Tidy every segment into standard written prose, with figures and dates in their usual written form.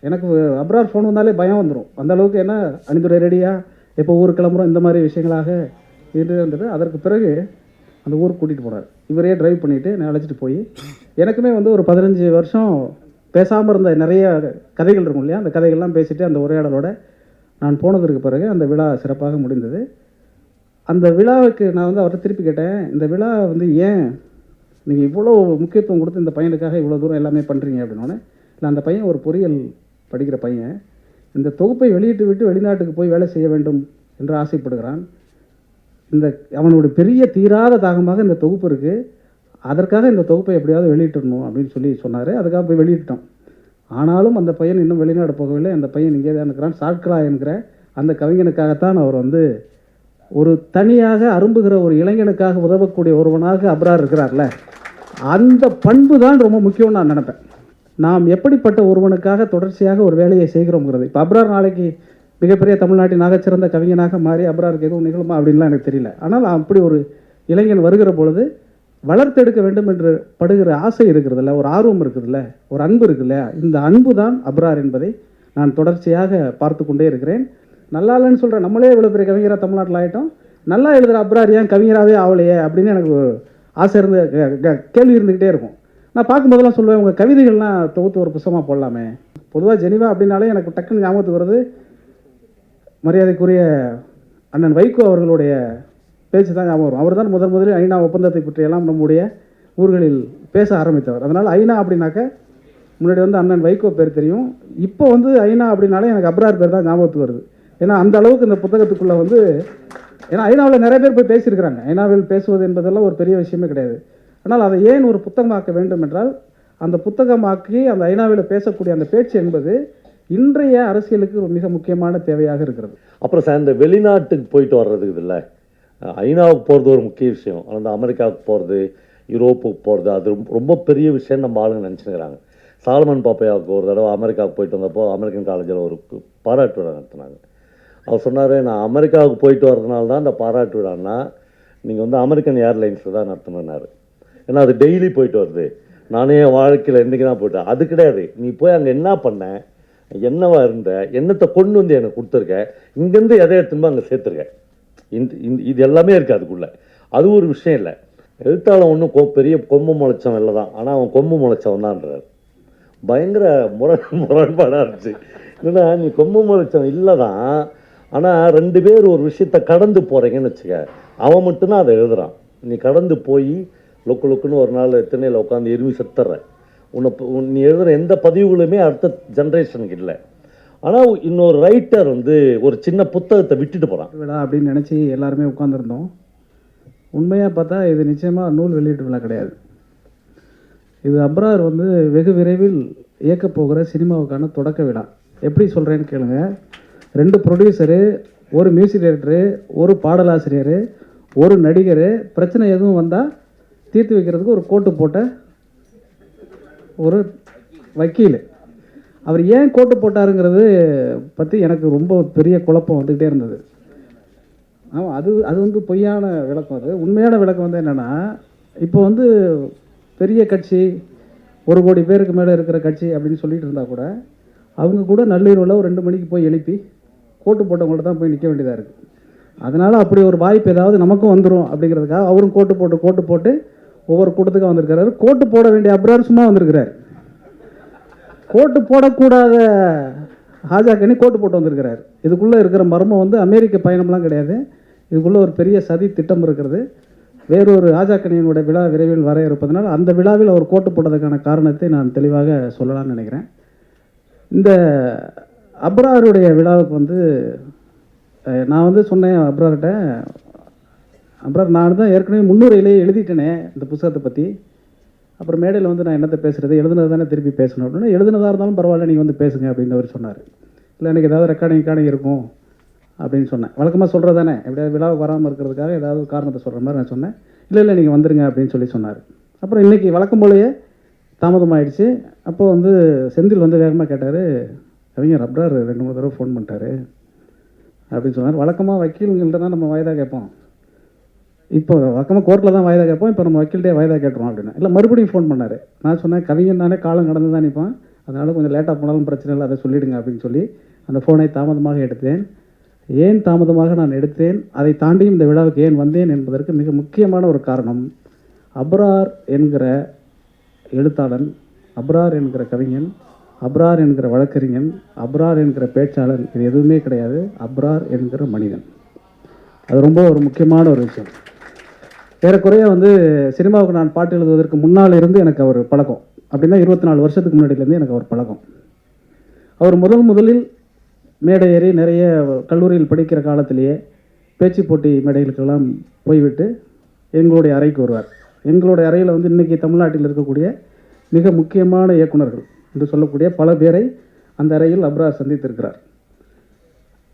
எனக்கு அப்ரார் ஃபோன் வந்தாலே பயம் வந்துடும். அந்த அளவுக்கு என்ன அணிந்துரை ரெடியா, எப்போ ஊருக்கு கிளம்புறோம், இந்த மாதிரி விஷயங்களாக இருந்தது. அதற்கு பிறகு அந்த ஊருக்கு கூட்டிகிட்டு போனார். இவரே டிரைவ் பண்ணிவிட்டு நான் அழைச்சிட்டு போய், எனக்குமே வந்து ஒரு 15 வருஷம் பேசாமல் இருந்த நிறைய கதைகள் இருக்கும் இல்லையா, அந்த கதைகள்லாம் பேசிவிட்டு அந்த உரையாடலோட நான் போனதற்கு பிறகு அந்த விழா சிறப்பாக முடிந்தது. அந்த விழாவுக்கு நான் வந்து அவர்கிட்ட திருப்பி கேட்டேன், இந்த விழா வந்து ஏன் நீங்கள் இவ்வளோ முக்கியத்துவம் கொடுத்து இந்த பையனுக்காக இவ்வளோ தூரம் எல்லாமே பண்ணுறீங்க அப்படின்னோடனே, இல்லை அந்த பையன் ஒரு பொறியியல் படிக்கிற பையன், இந்த தொகுப்பை வெளியிட்டு விட்டு வெளிநாட்டுக்கு போய் வேலை செய்ய வேண்டும் என்று ஆசைப்படுகிறான். இந்த அவனுடைய பெரிய தீராத தாகமாக இந்த தொகுப்பு இருக்குது, அதற்காக இந்த தொகுப்பை எப்படியாவது வெளியிட்டுடணும் அப்படின்னு சொல்லி சொன்னார். அதுக்காக போய் வெளியிட்டோம். ஆனாலும் அந்த பையன் இன்னும் வெளிநாடு போகவில்லை. அந்த பையன் இங்கே தான் இருக்கிறான். சாட்களா என்கிற அந்த கவிஞனுக்காகத்தான் அவர் வந்து ஒரு தனியாக அரும்புகிற ஒரு இளைஞனுக்காக உதவக்கூடிய ஒருவனாக அப்ரார் இருக்கிறார்ல, அந்த பண்பு தான் ரொம்ப முக்கியம்னு நான் நினைப்பேன். நாம் எப்படிப்பட்ட ஒருவனுக்காக தொடர்ச்சியாக ஒரு வேலையை செய்கிறோங்கிறது. இப்போ அப்ரார் நாளைக்கு மிகப்பெரிய தமிழ்நாட்டின் நாகச்சிறந்த கவிஞனாக மாறி அப்ராருக்கு எதுவும் நிகழுமா அப்படின்லாம் எனக்கு தெரியல. ஆனால் அப்படி ஒரு இளைஞன் வருகிற பொழுது வளர்த்தெடுக்க வேண்டும் என்று படுகிற ஆசை இருக்கிறதில்ல, ஒரு ஆர்வம் இருக்குதுல்ல, ஒரு அன்பு இருக்குல்ல, இந்த அன்பு தான் அப்ரார் என்பதை நான் தொடர்ச்சியாக பார்த்து கொண்டே இருக்கிறேன். நல்லா இல்லைன்னு சொல்கிறேன், நம்மளே இவ்வளோ பெரிய கவிஞராக தமிழ்நாட்டில் ஆகிட்டோம், நல்லா எழுதுகிற அப்ரார் ஏன் கவிஞராகவே ஆகலையே அப்படின்னு எனக்கு ஆசை இருந்து கேள்வி இருந்துக்கிட்டே இருக்கும். நான் பார்க்கும்போதெல்லாம் சொல்லுவேன், உங்கள் கவிதைகள்லாம் தொகுத்து ஒரு புத்தகமாக போடலாமே. பொதுவாக ஜெனிவா அப்படின்னாலே எனக்கு டக்குன்னு ஞாபகத்துக்கு வருது மரியாதைக்குரிய அண்ணன் வைகோ அவர்களுடைய பேச்சு தான் ஞாபகம் வரும். அவர் தான் முதலில் ஐநா ஒப்பந்தத்தை பற்றியெல்லாம் நம்முடைய ஊர்களில் பேச ஆரம்பித்தவர். அதனால் ஐநா அப்படின்னாக்க முன்னாடி வந்து அண்ணன் வைகோ பேர் தெரியும். இப்போ வந்து ஐநா அப்படின்னாலே எனக்கு அப்ரார் பேர் தான் ஞாபகத்துக்கு வருது. ஏன்னா அந்த அளவுக்கு இந்த புத்தகத்துக்குள்ளே வந்து, ஏன்னா ஐநாவில் நிறைய பேர் போய் பேசியிருக்கிறாங்க. ஐநாவில் பேசுவது என்பதெல்லாம் ஒரு பெரிய விஷயமே கிடையாது. ஆனால் அதை ஏன் ஒரு புத்தகமாக்க வேண்டும் என்றால், அந்த புத்தகமாக்கி அந்த ஐநாவில் பேசக்கூடிய அந்த பேச்சு என்பது இன்றைய அரசியலுக்கு மிக முக்கியமான தேவையாக இருக்கிறது. அப்புறம் சார் இந்த வெளிநாட்டுக்கு போயிட்டு வர்றதுக்கு இல்லை, ஐநாவுக்கு போகிறது ஒரு முக்கிய விஷயம். அந்த அமெரிக்காவுக்கு போகிறது, யூரோப்புக்கு போகிறது, அது ரொம்ப பெரிய விஷயம் நம்ம ஆளுங்க நினச்சிக்கிறாங்க. சாலமன் பாப்பையாவுக்கு ஒரு தடவை அமெரிக்காவுக்கு போயிட்டு வந்தப்போ அமெரிக்கன் காலேஜில் ஒரு பாராட்டு விழா நடத்தினாங்க. அவர் சொன்னார், நான் அமெரிக்காவுக்கு போயிட்டு வர்றதுனால தான் இந்த பாராட்டு விழான்னா நீங்கள் வந்து அமெரிக்கன் ஏர்லைன்ஸில் தான் நடத்தணுன்னாரு. ஏன்னா அது டெய்லி போயிட்டு வருது. நானே என் வாழ்க்கையில் என்றைக்கு தான் போயிட்டேன். அது கிடையாது, நீ போய் அங்கே என்ன பண்ண, என்னவா இருந்த, என்னத்தை கொண்டு வந்து எனக்கு கொடுத்துருக்க, இங்கேருந்து எதை எடுத்துன்னு அங்கே சேர்த்துருக்க, இது எல்லாமே இருக்குது அதுக்குள்ளே. அது ஒரு விஷயம் இல்லை. எழுத்தாளன் ஒன்றும் பெரிய கொம்பு முளைச்சவன் இல்லை தான், ஆனால் அவன் கொம்பு முளைச்சவன் தான்ன்றார். பயங்கர முரண்பாடாக இருந்துச்சு. என்னன்னா, நீ கொம்பு முளைச்சவன் இல்லை தான், ஆனால் 2 பேர் ஒரு விஷயத்தை கடந்து போகிறீங்கன்னு வச்சுக்க, அவன் மட்டும்தான் அதை எழுதுகிறான். நீ கடந்து போய் லொக்குன்னு ஒரு நாள் திண்ணையில் உட்காந்து எருவி செத்துற. நீ எழுதுகிற எந்த பதிவுகளுமே அடுத்த ஜென்ரேஷனுக்கு இல்லை. ஆனால் இன்னொரு ரைட்டர் வந்து ஒரு சின்ன புத்தகத்தை விட்டுட்டு போகிறான் விழா அப்படின்னு நினச்சி எல்லாருமே உட்காந்துருந்தோம். உண்மையாக பார்த்தா இது நிச்சயமாக நூல் வெளியீட்டு விழா கிடையாது. இது அப்ரார் வந்து வெகு விரைவில் இயக்கப் போகிற சினிமாவுக்கான தொடக்க விழா. எப்படி சொல்கிறேன்னு கேளுங்க. 2 ப்ரொடியூசரு, ஒரு மியூசிக் டைரக்டரு, ஒரு பாடலாசிரியர், ஒரு நடிகர், பிரச்சனை எதுவும் வந்தால் தீர்த்து வைக்கிறதுக்கு ஒரு கோட்டு போட்ட ஒரு வக்கீல். அவர் ஏன் கோட்டு போட்டாருங்கிறது பற்றி எனக்கு ரொம்ப பெரிய குழப்பம் வந்துக்கிட்டே இருந்தது. ஆமாம், அது வந்து பொய்யான விளக்கம். அது உண்மையான விளக்கம் வந்து என்னென்னா, இப்போ வந்து பெரிய கட்சி, 1 கோடி பேருக்கு மேலே இருக்கிற கட்சி அப்படின்னு சொல்லிட்டு இருந்தால் கூட, அவங்க கூட நள்ளிரவில் ஒரு 2 மணிக்கு போய் எழுப்பி கோட்டு போட்டவங்கள்ட்ட தான் போய் நிற்க வேண்டியதாக இருக்குது. அதனால் அப்படி ஒரு வாய்ப்பு ஏதாவது நமக்கும் வந்துடும் அப்படிங்கிறதுக்காக அவரும் கோட்டு போட்டு ஒவ்வொரு கூட்டத்துக்கும் வந்திருக்கிறாரு. கோட்டு போட வேண்டிய அப்ரார் சும்மா வந்திருக்கிறார். கோட்டு போடக்கூடாத ஹாஜாக்கனி கோட்டு போட்டு வந்திருக்கிறார். இதுக்குள்ளே இருக்கிற மர்மம் வந்து அமெரிக்க பயணம்லாம் கிடையாது. இதுக்குள்ளே ஒரு பெரிய சதி திட்டம் இருக்கிறது. வேறொரு ஹாஜாக்கனியினுடைய விழா விரைவில் வர இருப்பதனால் அந்த விழாவில் அவர் கோட்டு போட்டதுக்கான காரணத்தை நான் தெளிவாக சொல்லலாம்னு நினைக்கிறேன். இந்த அப்ராருடைய விழாவுக்கு வந்து நான் வந்து சொன்னேன் அப்ரார்கிட்ட, அப்ரார் நான் தான் ஏற்கனவே முன்னுரையிலே எழுதிட்டேனே இந்த புத்தகத்தை பற்றி, அப்புறம் மேடையில் வந்து நான் என்னத்தை பேசுகிறது, எழுதுனது தானே திருப்பி பேசணும் அப்படின்னா, எழுதுனதாக இருந்தாலும் பரவாயில்ல நீங்கள் வந்து பேசுங்க அப்படின்னு அவர் சொன்னார். இல்லை எனக்கு ஏதாவது ரெக்கார்டிங் இருக்கும் அப்படின்னு சொன்னேன். வழக்கமாக சொல்கிறது தானே, எப்படியாவது விழாவுக்கு வராமல் இருக்கிறதுக்காக ஏதாவது காரணத்தை சொல்கிற மாதிரி நான் சொன்னேன். இல்லை நீங்கள் வந்துருங்க அப்படின்னு சொன்னார். அப்புறம் இன்றைக்கி வழக்கம் போலயே தாமதமாகிடுச்சு. அப்போது வந்து செந்தில் வந்து வேகமாக கேட்டார், கவிஞர் அப்ரார் 2-3 தடவை ஃபோன் பண்ணிட்டாரு அப்படின்னு சொன்னார். வழக்கமாக வக்கீல்கள்ட்ட தான் நம்ம வாய்தா கேட்போம், இப்போ வழக்கமாக கோர்ட்டில் தான் வாய்தா கேட்போம், இப்போ நம்ம வக்கீல்கிட்டே வாய்தா கேட்டுருவோம் அப்படின்னா. இல்லை மறுபடியும் ஃபோன் பண்ணார். நான் சொன்னேன், கவிஞன் நானே காலம் கடந்து தான் நிற்பான், அதனால் கொஞ்சம் லேட்டாக போனாலும் பிரச்சனை இல்லை, அதை சொல்லிவிடுங்க அப்படின்னு சொல்லி அந்த ஃபோனை தாமதமாக எடுத்தேன். ஏன் தாமதமாக நான் எடுத்தேன், அதை தாண்டியும் இந்த விழாவுக்கு ஏன் வந்தேன் என்பதற்கு மிக முக்கியமான ஒரு காரணம், அப்ரார் என்கிற எழுத்தாளன், அப்ரார் என்கிற கவிஞன், அப்ரார் என்கிற வழக்கறிஞன், அப்ரார் என்கிற பேச்சாளன், இது எதுவுமே கிடையாது. அப்ரார் என்கிற மனிதன். அது ரொம்ப ஒரு முக்கியமான ஒரு விஷயம். ஏறக்குறைய சினிமாவுக்கு நான் பாட்டு எழுதுவதற்கு முன்னால் இருந்து எனக்கு அவர் பழக்கம். அப்படின்னா 24 வருஷத்துக்கு முன்னாடியிலேருந்து எனக்கு அவர் பழக்கம். அவர் முதலில் மேடை ஏறி நிறைய கல்லூரியில் படிக்கிற காலத்திலேயே பேச்சு போட்டி மேடைகளுக்கெல்லாம் போய்விட்டு எங்களுடைய அறைக்கு வருவார். எங்களுடைய அறையில் இன்றைக்கி தமிழ்நாட்டில் இருக்கக்கூடிய மிக முக்கியமான இயக்குனர்கள் என்று சொல்லக்கூடிய பல பேரை அந்த அறையில் அப்ரார் சந்தித்திருக்கிறார்.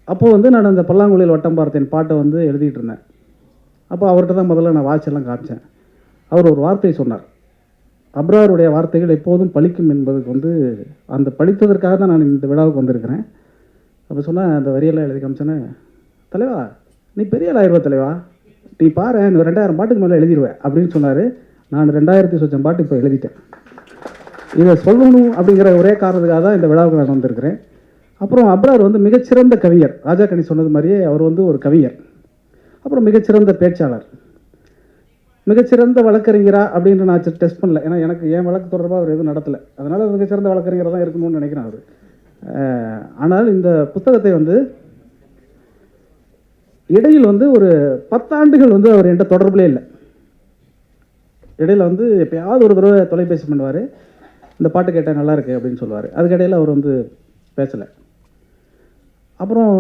அப்போது நான் அந்த பல்லாங்குழியில் வட்டம் பார்த்தேன் பாட்டை எழுதிட்டு இருந்தேன். அப்போ அவர்கிட்ட தான் முதல்ல நான் வாட்செல்லாம் காமிச்சேன். அவர் ஒரு வார்த்தை சொன்னார். அப்ராருடைய வார்த்தைகள் எப்போதும் பலிக்கும் என்பதுக்கு அந்த பழித்ததற்காக தான் நான் இந்த விழாவுக்கு வந்திருக்கிறேன். அப்போ சொன்னால் அந்த வரியெல்லாம் எழுதி காமிச்சேன்னே, தலைவா நீ பெரிய ஆளாயிருவ தலைவா, நீ பாரு நீ 2000 பாட்டுக்கு மேலே எழுதிடுவேன் அப்படின்னு சொன்னார். நான் 2000 சொச்சம் பாட்டு இப்போ எழுதிட்டேன். இதை சொல்லணும் அப்படிங்கிற ஒரே காரணத்துக்காக தான் இந்த விழாவுக்கு நான் வந்திருக்கிறேன். அப்புறம் அப்ரார் மிகச்சிறந்த கவிஞர். ராஜா கனி சொன்னது மாதிரியே அவர் ஒரு கவிஞர். அப்புறம் மிகச்சிறந்த பேச்சாளர், மிகச்சிறந்த வழக்கறிஞரா அப்படின்னு நான் டெஸ்ட் பண்ணல. ஏன்னா எனக்கு என் வழக்கு தொடர்பாக அவர் எதுவும் நடத்தலை. அதனால் மிகச்சிறந்த வழக்கறிஞராக தான் இருக்கணும்னு நினைக்கிறேன் அவர். ஆனால் இந்த புத்தகத்தை இடையில் ஒரு 10 ஆண்டுகள் அவர் என்கிட்ட தொடர்புலே இல்லை. இடையில் எப்பயாவது ஒரு தடவை தொலைபேசி பண்ணுவார், இந்த பாட்டு கேட்டால் நல்லாயிருக்கு அப்படின்னு சொல்லுவார். அதுக்கிடையில் அவர் பேசலை. அப்புறம்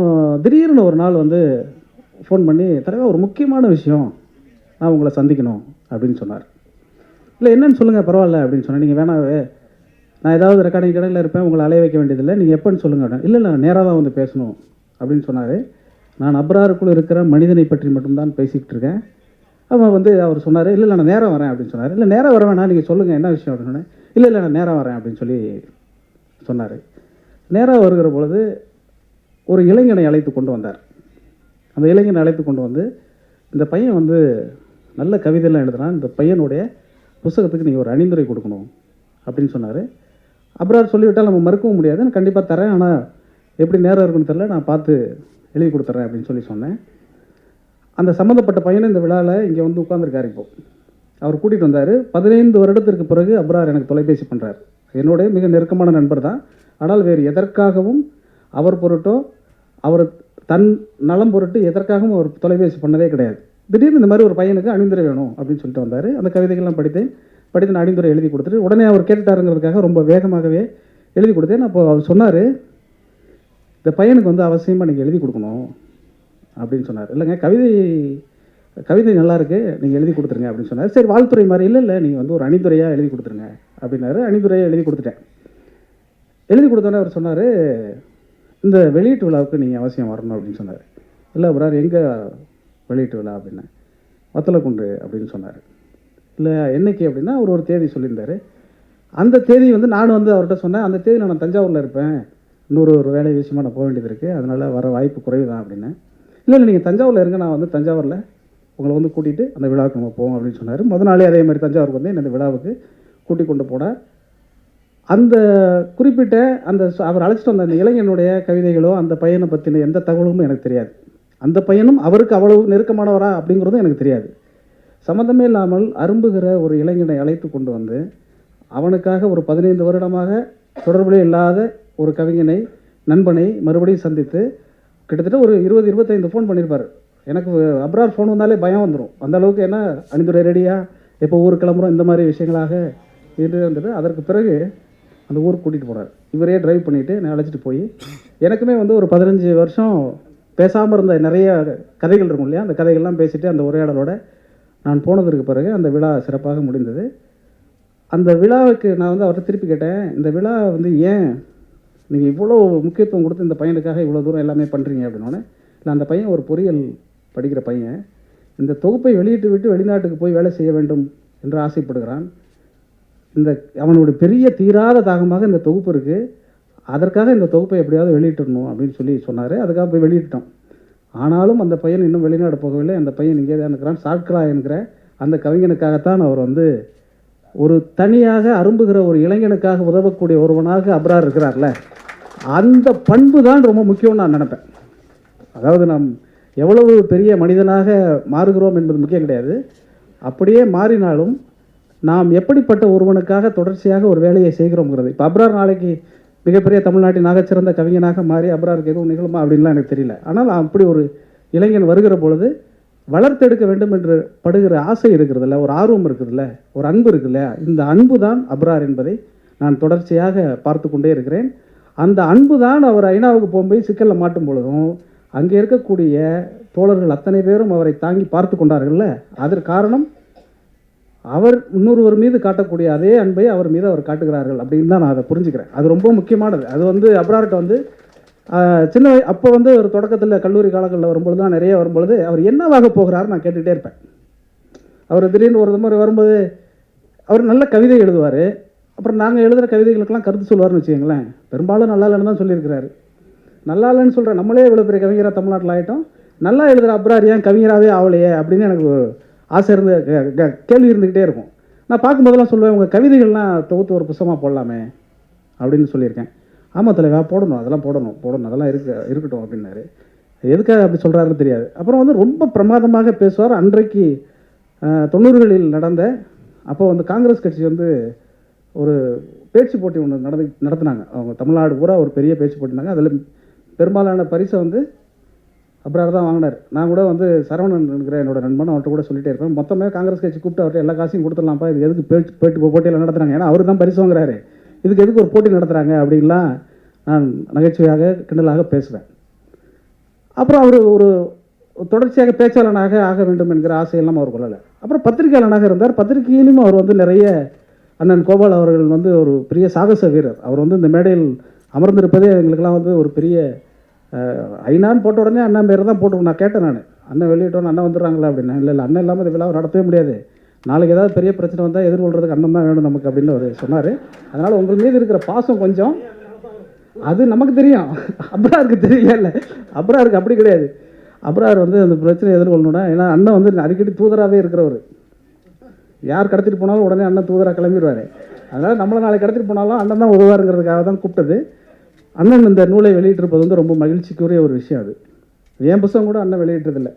திடீர்னு ஒரு நாள் ஃபோன் பண்ணி, தலைவா ஒரு முக்கியமான விஷயம், நான் உங்களை சந்திக்கணும் அப்படின்னு சொன்னார். இல்லை என்னன்னு சொல்லுங்கள் பரவாயில்ல அப்படின்னு சொன்னேன். நீங்கள் வேணாவே, நான் ஏதாவது ரெக்கார்டிங் கடையில் இருப்பேன், உங்களை அலைய வைக்க வேண்டியதில்லை, நீங்கள் எப்போன்னு சொல்லுங்கள் அப்படின்னு. இல்லை நேராக தான் பேசணும் அப்படின்னு சொன்னார். நான் அப்ராருக்குள் இருக்கிற மனிதனை பற்றி மட்டும்தான் பேசிக்கிட்டு இருக்கேன். அவன் அவர் சொன்னார், இல்லை நான் நேராக வரேன் அப்படின்னு சொன்னார். இல்லை நேராக வர வேணாம், நீங்கள் சொல்லுங்கள் என்ன விஷயம் அப்படின்னு சொன்னேன். இல்லை நான் நேராக வரேன் அப்படின்னு சொல்லி சொன்னார். நேராக வருகிற பொழுது ஒரு இளைஞனை அழைத்து கொண்டு வந்தார். அந்த இளைஞனை அழைத்து கொண்டு இந்த பையன் நல்ல கவிதையெல்லாம் எழுதுறான், இந்த பையனுடைய புத்தகத்துக்கு நீங்கள் ஒரு அணிந்துரை கொடுக்கணும் அப்படின்னு சொன்னார். அப்ரார் சொல்லிவிட்டால் நம்ம மறுக்கவும் முடியாது, நான் கண்டிப்பாக தரேன், ஆனால் எப்படி நேரம் இருக்குன்னு தெரில, நான் பார்த்து எழுதி கொடுத்துட்றேன் அப்படின்னு சொல்லி சொன்னேன். அந்த சம்மந்தப்பட்ட பையனை இந்த விழாவில் இங்கே உட்காந்துருக்காரு. இப்போது அவர் கூட்டிகிட்டு வந்தார். 15 வருடத்திற்கு பிறகு அப்ரார் எனக்கு தொலைபேசி பண்ணுறார். என்னுடைய மிக நெருக்கமான நண்பர் தான். ஆனால் வேறு எதற்காகவும் அவர் பொருட்டோ அவர் தன் நலம் பொருட்டு எதற்காகவும் அவர் தொலைபேசி பண்ணதே கிடையாது. திடீர்னு இந்த மாதிரி ஒரு பையனுக்கு அணிந்துரை வேணும் அப்படின்னு சொல்லிட்டு வந்தார். அந்த கவிதைகள்லாம் படித்து நான் அணிந்துரை எழுதி கொடுத்துட்டு உடனே அவர் கேட்டுட்டாருங்கிறதுக்காக ரொம்ப வேகமாகவே எழுதி கொடுத்தேன். அப்போ அவர் சொன்னார், இந்த பையனுக்கு அவசியமாக நீங்கள் எழுதி கொடுக்கணும் அப்படின்னு சொன்னார். இல்லைங்க கவிதை நல்லாயிருக்கு, நீங்கள் எழுதி கொடுத்துருங்க அப்படின்னு சொன்னார். சரி வாழ்த்துறை மாதிரி, இல்லை நீங்கள் ஒரு அணிந்துரையாக எழுதி கொடுத்துருங்க அப்படின்னாரு. அணிந்துரையாக எழுதி கொடுத்துட்டேன். எழுதி கொடுத்தோன்னே அவர் சொன்னார், இந்த வெளியீட்டு விழாவுக்கு நீங்கள் அவசியம் வரணும் அப்படின்னு சொன்னார். இல்லை அப்ரார் எங்கே வெளியீட்டு விழா அப்படின்னா, வத்தலக்குண்டு அப்படின்னு சொன்னார். இல்லை என்னைக்கு அப்படின்னா ஒரு தேதி சொல்லியிருந்தார். அந்த தேதி நானும் அவர்கிட்ட சொன்னேன், அந்த தேதியில் நான் தஞ்சாவூரில் இருப்பேன், இன்னொரு வேலை விஷயமா நான் போக வேண்டியது இருக்குது, அதனால் வர வாய்ப்பு குறைவு தான் அப்படின்னு. இல்லை நீங்கள் தஞ்சாவூரில் இருங்க, நான் தஞ்சாவூரில் உங்களை கூட்டிகிட்டு அந்த விழாவுக்கு நம்ம போவோம் அப்படின்னு சொன்னார். முதல் நாளே அதே மாதிரி தஞ்சாவூருக்கு இந்த விழாவுக்கு கூட்டி கொண்டு போனார். அந்த குறிப்பிட்ட அவர் அழைச்சிட்டு வந்த அந்த இளைஞனுடைய கவிதைகளோ அந்த பையனை பற்றின எந்த தகவலும் எனக்கு தெரியாது. அந்த பையனும் அவருக்கு அவ்வளவு நெருக்கமானவரா அப்படிங்கிறதும் எனக்கு தெரியாது. சம்மந்தமே இல்லாமல் அரும்புகிற ஒரு இளைஞனை அழைத்து கொண்டு அவனுக்காக ஒரு 15 வருடமாக தொடர்பிலே இல்லாத ஒரு கவிஞனை, நண்பனை மறுபடியும் சந்தித்து கிட்டத்தட்ட ஒரு 20-25 ஃபோன் பண்ணியிருப்பார். எனக்கு அப்ரார் ஃபோன் வந்தாலே பயம் வந்துடும். அந்த அளவுக்கு என்ன அணிந்துரை ரெடியா, எப்போ ஊருக்கு கிளம்புறோம், இந்த மாதிரி விஷயங்களாக இருந்துட்டு அதற்கு பிறகு அந்த ஊருக்கு கூட்டிகிட்டு போனார். இவரே ட்ரைவ் பண்ணிவிட்டு நான் அழைச்சிட்டு போய், எனக்குமே ஒரு 15 வருஷம் பேசாமல் இருந்த நிறைய கதைகள் இருக்கும் இல்லையா, அந்த கதைகள்லாம் பேசிவிட்டு அந்த உரையாடலோடு நான் போனதற்கு பிறகு அந்த விழா சிறப்பாக முடிந்தது. அந்த விழாவுக்கு நான் அவர்கிட்ட திருப்பி கேட்டேன், இந்த விழா ஏன் நீங்கள் இவ்வளோ முக்கியத்துவம் கொடுத்து இந்த பையனுக்காக இவ்வளோ தூரம் எல்லாமே பண்ணுறீங்க அப்படின்னோடனே, இல்லை அந்த பையன் ஒரு பொறியியல் படிக்கிற பையன், இந்த தொகுப்பை வெளியிட்டு விட்டு வெளிநாட்டுக்கு போய் வேலை செய்ய வேண்டும் என்று ஆசைப்படுகிறான். அவனுடைய பெரிய தீராத தாகமாக இந்த தொகுப்பு இருக்குது, அதற்காக இந்த தொகுப்பை எப்படியாவது வெளியிட்டுடணும் அப்படின்னு சொன்னார். அதுக்காக போய் வெளியிட்டோம். ஆனாலும் அந்த பையன் இன்னும் வெளிநாடு போகவில்லை. அந்த பையன் இங்கே தான் இருக்கிறான். சாட்களா என்கிற அந்த கவிஞனுக்காகத்தான் அவர் ஒரு தனியாக அரும்புகிற ஒரு இளைஞனுக்காக உதவக்கூடிய ஒருவனாக அப்ரார் இருக்கிறார்ல, அந்த பண்பு தான் ரொம்ப முக்கியம்னு நான் நினைப்பேன். அதாவது நாம் எவ்வளவு பெரிய மனிதனாக மாறுகிறோம் என்பது முக்கியம் கிடையாது. அப்படியே மாறினாலும் நாம் எப்படிப்பட்ட ஒருவனுக்காக தொடர்ச்சியாக ஒரு வேலையை செய்கிறோங்கிறது. இப்போ அப்ரார் நாளைக்கு மிகப்பெரிய தமிழ்நாட்டின் ஆகச்சிறந்த கவிஞனாக மாறி அப்ராருக்கு எதுவும் நிகழுமா அப்படின்லாம் எனக்கு தெரியல. ஆனால் அப்படி ஒரு இளைஞன் வருகிற பொழுது வளர்த்தெடுக்க வேண்டும் என்று படுகிற ஆசை இருக்கிறதில்ல, ஒரு ஆர்வம் இருக்குதுல்ல, ஒரு அன்பு இருக்குல்ல, இந்த அன்பு தான் அப்ரார் என்பதை நான் தொடர்ச்சியாக பார்த்து கொண்டே இருக்கிறேன். அந்த அன்பு தான் அவர் ஐநாவுக்கு போகும்போது சிக்கலில் மாட்டும் பொழுதும் அங்கே இருக்கக்கூடிய தோழர்கள் அத்தனை பேரும் அவரை தாங்கி பார்த்து கொண்டார்கள்ல, அதற்கு காரணம் அவர் இன்னொருவர் மீது காட்டக்கூடிய அதே அன்பை அவர் மீது அவர் காட்டுகிறார்கள் அப்படின்னு தான் நான் அதை புரிஞ்சுக்கிறேன். அது ரொம்ப முக்கியமானது. அது வந்து அப்ரார்கிட்ட வந்து சின்ன அப்போ வந்து ஒரு தொடக்கத்தில் கல்லூரி காலங்களில் வரும்பொழுது தான் நிறைய வரும்பொழுது அவர் என்னவாக போகிறாரு நான் கேட்டுக்கிட்டே இருப்பேன். அவர் திடீர்னு ஒரு மாதிரி வரும்போது அவர் நல்ல கவிதை எழுதுவார். அப்புறம் நாங்கள் எழுதுகிற கவிதைகளுக்கெல்லாம் கருத்து சொல்லுவார்னு வச்சுக்கோங்களேன். பெரும்பாலும் நல்லா இல்லைன்னு தான் சொல்லியிருக்கிறாரு. நல்லா இல்லைன்னு சொல்கிற நம்மளே இவ்வளோ பெரிய கவிஞராக தமிழ்நாட்டில் ஆகிட்டோம், நல்லா எழுதுகிற அப்ரார் ஏன் கவிஞராகவே ஆகலையே அப்படின்னு எனக்கு ஆசை இருந்து கேள்வி இருந்துக்கிட்டே இருக்கும். நான் பார்க்கும்போதெல்லாம் சொல்லுவேன், உங்கள் கவிதைகள்லாம் தொகுத்து ஒரு புத்தகமாக போடலாமே அப்படின்னு சொல்லியிருக்கேன். ஆமாம் தலைவா, போடணும், அதெல்லாம் போடணும் அதெல்லாம் இருக்கட்டும் அப்படின்னாரு. எதுக்காக அப்படி சொல்கிறாருன்னு தெரியாது. அப்புறம் வந்து ரொம்ப பிரமாதமாக பேசுவார். அன்றைக்கு 90களில் நடந்த அப்போ வந்து காங்கிரஸ் கட்சி வந்து ஒரு பேச்சு போட்டி ஒன்று நடத்தினாங்க. அவங்க தமிழ்நாடு பூரா ஒரு பெரிய பேச்சு போட்டினாங்க. அதில் பெரும்பாலான பரிசை வந்து அப்ரார் தான் வாங்கினார். நான் கூட வந்து சரவணன் இருக்கிற என்னோட நண்பன் அவர்கிட்ட கூட சொல்லிட்டே இருப்பேன், மொத்தமே காங்கிரஸ் கட்சி கூப்பிட்டு அவர்கிட்ட எல்லா காசையும் கொடுத்துடலாம்ப்பா, இது எதுக்கு போட்டியில் நடத்துகிறாங்க, ஏன்னா அவர் தான் பரிசு வாங்குறாரு, இதுக்கு எதுக்கு ஒரு போட்டி நடத்துகிறாங்க அப்படின்லாம் நான் நகைச்சுவையாக கிண்டலாக பேசுவேன். அப்புறம் அவர் ஒரு தொடர்ச்சியாக பேச்சாளனாக ஆக வேண்டும் என்கிற ஆசையெல்லாம் அவர் கொள்ளலை. அப்புறம் பத்திரிகையாளனாக இருந்தார். பத்திரிகையிலும் அவர் வந்து நிறைய அண்ணன் கோபால் அவர்கள் வந்து ஒரு பெரிய சாகச வீரர். அவர் வந்து இந்த மேடையில் அமர்ந்திருப்பதே எங்களுக்கெல்லாம் வந்து ஒரு பெரிய ஐநான்னு போட்ட உடனே அண்ணன் பேர் தான் போட்டு நான் கேட்டேன். நான் அண்ணன் வெளியிட்டோன்னு அண்ணன் வந்துடுறாங்களா அப்படின்னா, இல்லை அண்ணன் இல்லாமல் இந்த விழாவை நடத்தவே முடியாது, நாளைக்கு ஏதாவது பெரிய பிரச்சனை வந்தால் எதிர்கொள்கிறதுக்கு அண்ணன் தான் வேணும் நமக்கு அப்படின்னு அவர் சொன்னார். அதனால் உங்கள் மீது இருக்கிற பாசம் கொஞ்சம் அது நமக்கு தெரியும், அப்ராருக்கு தெரியல. அப்ராருக்கு அப்படி கிடையாது. அப்ரார் வந்து அந்த பிரச்சனையை எதிர்கொள்ளணும்னா, ஏன்னா அண்ணன் வந்து அடிக்கடி தூதராகவே இருக்கிறவர். யார் கடத்திட்டு போனாலும் உடனே அண்ணன் தூதராக கிளம்பிடுவார். அதனால் நம்மளை நாளைக்கு கடத்திட்டு போனாலும் அண்ணன் தான் உதவாருங்கிறதுக்காக தான் கூப்பிட்டது. அண்ணன் இந்த நூலை வெளியிட்டிருப்பது வந்து ரொம்ப மகிழ்ச்சிக்குரிய ஒரு விஷயம். அது என் புத்தகம் கூட அண்ணன் வெளியிட்டதில்லை.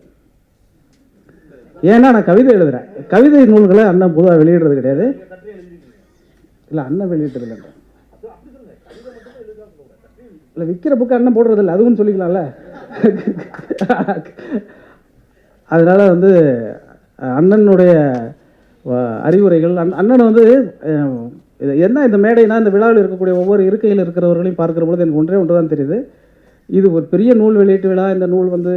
ஏன்னா நான் கவிதை எழுதுகிறேன். கவிதை நூல்களை அண்ணன் பொதுவாக வெளியிடுறது கிடையாது. இல்லை அண்ணன் வெளியிட்டதில்லை. இல்லை விற்கிற புக்கு அண்ணன் போடுறதில்லை, அதுவும் சொல்லிக்கலாம்ல. அதனால் வந்து அண்ணனுடைய அறிவுரைகள் அண்ணன் வந்து என்ன இந்த மேடைனா இந்த விழாவில் இருக்கக்கூடிய ஒவ்வொரு இருக்கையில் இருக்கிறவர்களையும் பார்க்குற பொழுது எனக்கு ஒன்று தான் தெரியுது. இது ஒரு பெரிய நூல் வெளியீட்டு விழா, இந்த நூல் வந்து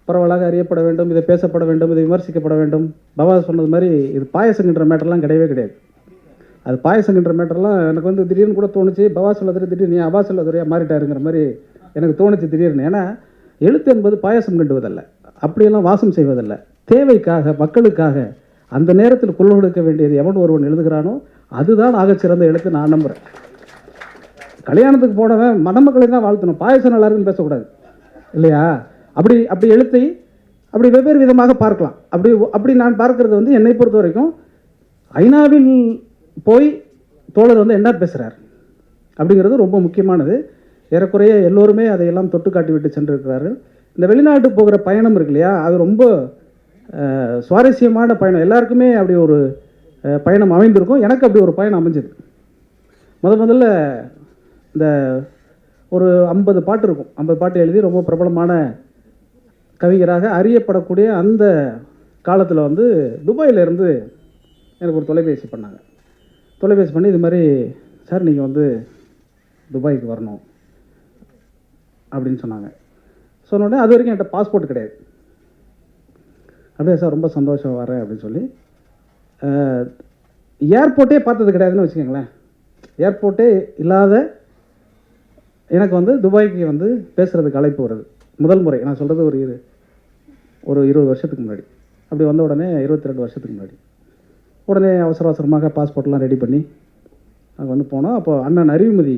பரவலாக அறியப்பட வேண்டும், இதை பேசப்பட வேண்டும், இதை விமர்சிக்கப்பட வேண்டும். பாபா சொன்னது மாதிரி இது பாயசங்கிற மேட்டர்லாம் கிடையவே கிடையாது. அது பாயசங்கிற மேட்டர்லாம் எனக்கு வந்து திடீர்னு கூட தோணுச்சு. பாபா சொல்லதுரை திடீர்னு நீ அபா சொல்லதுரையாக மாறிட்டாருங்கிற மாதிரி எனக்கு தோணுச்சு திடீர்னு. ஏன்னா எழுத்து என்பது பாயசம் கிண்டுவதல்ல, அப்படியெல்லாம் வாசம் செய்வதல்ல, தேவைக்காக மக்களுக்காக அந்த நேரத்தில் குரல் கொடுக்க வேண்டியது எவன் ஒருவன் எழுதுகிறானோ அதுதான் ஆகச்சிறந்த எழுத்து நான் நம்புகிறேன். கல்யாணத்துக்கு போனவன் மணமக்களை தான் வாழ்த்தணும், பாயசம் நல்லா இருக்குன்னு பேசக்கூடாது இல்லையா? அப்படி எழுத்தை அப்படி வெவ்வேறு விதமாக பார்க்கலாம். அப்படி நான் பார்க்கறது வந்து என்னை பொறுத்த வரைக்கும் ஐநாவில் போய் தோழர் வந்து என்ன பேசுகிறார் அப்படிங்கிறது ரொம்ப முக்கியமானது. ஏறக்குறைய எல்லோருமே அதையெல்லாம் தொட்டு காட்டி விட்டு சென்றிருக்கிறார்கள். இந்த வெளிநாட்டு போகிற பயணம் இருக்கு இல்லையா, அது ரொம்ப சுவாரஸ்யமான பயணம். எல்லாருக்குமே அப்படி ஒரு பயணம் அமைந்திருக்கும். எனக்கு அப்படி ஒரு பயணம் அமைஞ்சது. முதல்ல இந்த ஒரு 50 பாட்டு இருக்கும். 50 பாட்டு எழுதி ரொம்ப பிரபலமான கவிஞராக அறியப்படக்கூடிய அந்த காலத்தில் வந்து துபாயிலேருந்து எனக்கு ஒரு தொலைபேசி பண்ணாங்க. தொலைபேசி பண்ணி இது மாதிரி சார் நீங்கள் வந்து துபாய்க்கு வரணும் அப்படின்னு சொன்னாங்க. சொன்னோடனே அது வரைக்கும் என்கிட்ட பாஸ்போர்ட் கிடையாது. அப்படியே சார் ரொம்ப சந்தோஷம் வரேன் அப்படின்னு சொல்லி ஏர்போர்ட்டே பார்த்தது கிடையாதுன்னு வச்சுக்கோங்களேன். ஏர்போர்ட்டே இல்லாத எனக்கு வந்து துபாய்க்கு வந்து பேசுகிறதுக்கு அழைப்பு வருது. முதல் முறை நான் சொல்கிறது ஒரு 20 வருஷத்துக்கு முன்னாடி. அப்படி வந்த உடனே 22 வருஷத்துக்கு முன்னாடி உடனே அவசரமாக பாஸ்போர்ட்லாம் ரெடி பண்ணி அங்கே வந்து போனோம். அப்போ அண்ணன் அறிவுமதி